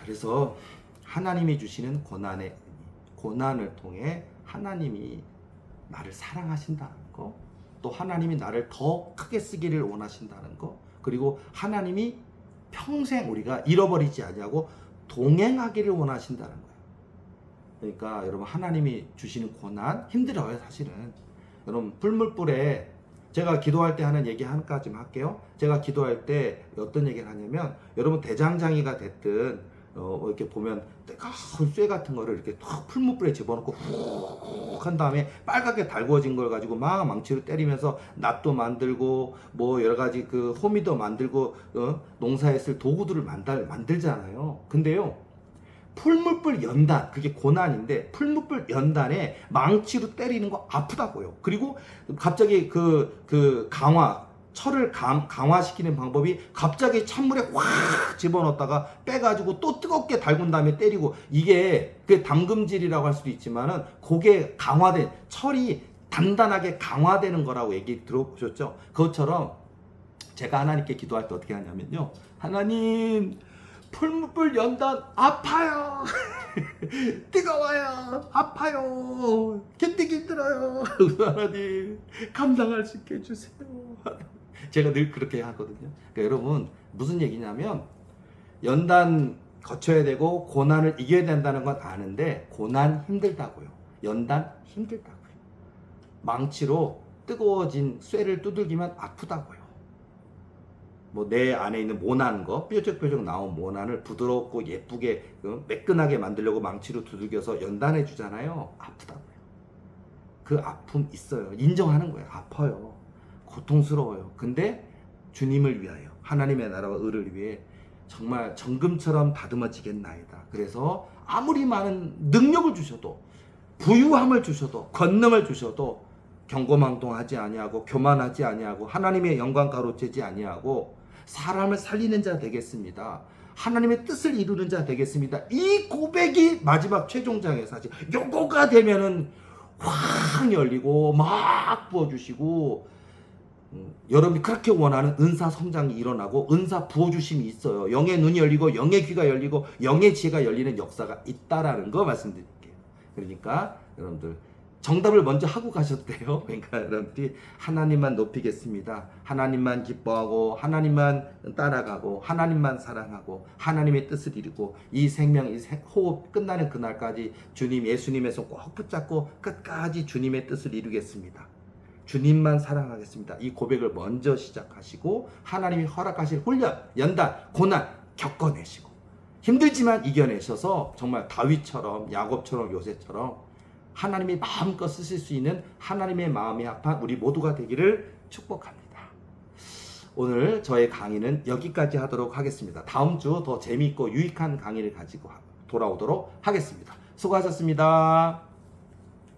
그래서 하나님이 주시는 고난을 통해 하나님이 나를 사랑하신다는 거, 또 하나님이 나를 더 크게 쓰기를 원하신다는 거, 그리고 하나님이 평생 우리가 잃어버리지 아니하고 동행하기를 원하신다는 거예요. 그러니까 여러분 하나님이 주시는 고난 힘들어요. 사실은 여러분 뿔물뿔에 제가 기도할 때 하는 얘기 한 가지만 할게요. 제가 기도할 때 어떤 얘기를 하냐면 여러분 대장장이가 됐든 이렇게 보면 뜨거운 쇠 같은 거를 이렇게 탁 풀무불에 집어넣고 훅 한 다음에 빨갛게 달구어진 걸 가지고 막 망치로 때리면서 낫도 만들고 뭐 여러 가지 그 호미도 만들고 농사에 쓸 도구들을 만들잖아요. 근데요 풀무불 연단, 그게 고난인데 풀무불 연단에 망치로 때리는 거 아프다고요. 그리고 갑자기 철을 강화시키는 방법이 갑자기 찬물에 확 집어넣었다가 빼가지고 또 뜨겁게 달군 다음에 때리고, 이게 그 담금질이라고 할 수도 있지만은 그게 강화된, 철이 단단하게 강화되는 거라고 얘기 들어보셨죠? 그것처럼 제가 하나님께 기도할 때 어떻게 하냐면요, 하나님 풀무불 연단 아파요. 뜨거워요. 아파요. 견디기 힘들어요. 하나님 감당할 수 있게 해주세요. 제가 늘 그렇게 하거든요. 그러니까 여러분 무슨 얘기냐면 연단 거쳐야 되고 고난을 이겨야 된다는 건 아는데 고난 힘들다고요. 연단 힘들다고요. 망치로 뜨거워진 쇠를 두들기면 아프다고요. 뭐 내 안에 있는 모난 거, 뾰족뾰족 나온 모난을 부드럽고 예쁘게 매끈하게 만들려고 망치로 두들겨서 연단해 주잖아요. 아프다고요. 그 아픔 있어요. 인정하는 거예요. 아파요. 고통스러워요. 근데 주님을 위하여, 하나님의 나라와 의를 위해 정말 정금처럼 다듬어지겠나이다. 그래서 아무리 많은 능력을 주셔도, 부유함을 주셔도, 권능을 주셔도 경고망동하지 아니하고 교만하지 아니하고 하나님의 영광 가로채지 아니하고 사람을 살리는 자 되겠습니다. 하나님의 뜻을 이루는 자 되겠습니다. 이 고백이 마지막 최종장의 사실. 요거가 되면은 확 열리고 막 부어주시고 여러분이 그렇게 원하는 은사 성장이 일어나고 은사 부어주심이 있어요. 영의 눈이 열리고 영의 귀가 열리고 영의 지혜가 열리는 역사가 있다라는 거 말씀드릴게요. 그러니까 여러분들 정답을 먼저 하고 가셔도 돼요. 그러니까 여러분들이 하나님만 높이겠습니다. 하나님만 기뻐하고 하나님만 따라가고 하나님만 사랑하고 하나님의 뜻을 이루고 이 생명, 이 호흡 끝나는 그날까지 주님, 예수님의 손 꼭 붙잡고 끝까지 주님의 뜻을 이루겠습니다. 주님만 사랑하겠습니다. 이 고백을 먼저 시작하시고 하나님이 허락하실 훈련, 연단, 고난 겪어내시고 힘들지만 이겨내셔서 정말 다윗처럼, 야곱처럼, 요새처럼 하나님이 마음껏 쓰실 수 있는 하나님의 마음이 합한 우리 모두가 되기를 축복합니다. 오늘 저의 강의는 여기까지 하도록 하겠습니다. 다음 주 더 재미있고 유익한 강의를 가지고 돌아오도록 하겠습니다. 수고하셨습니다.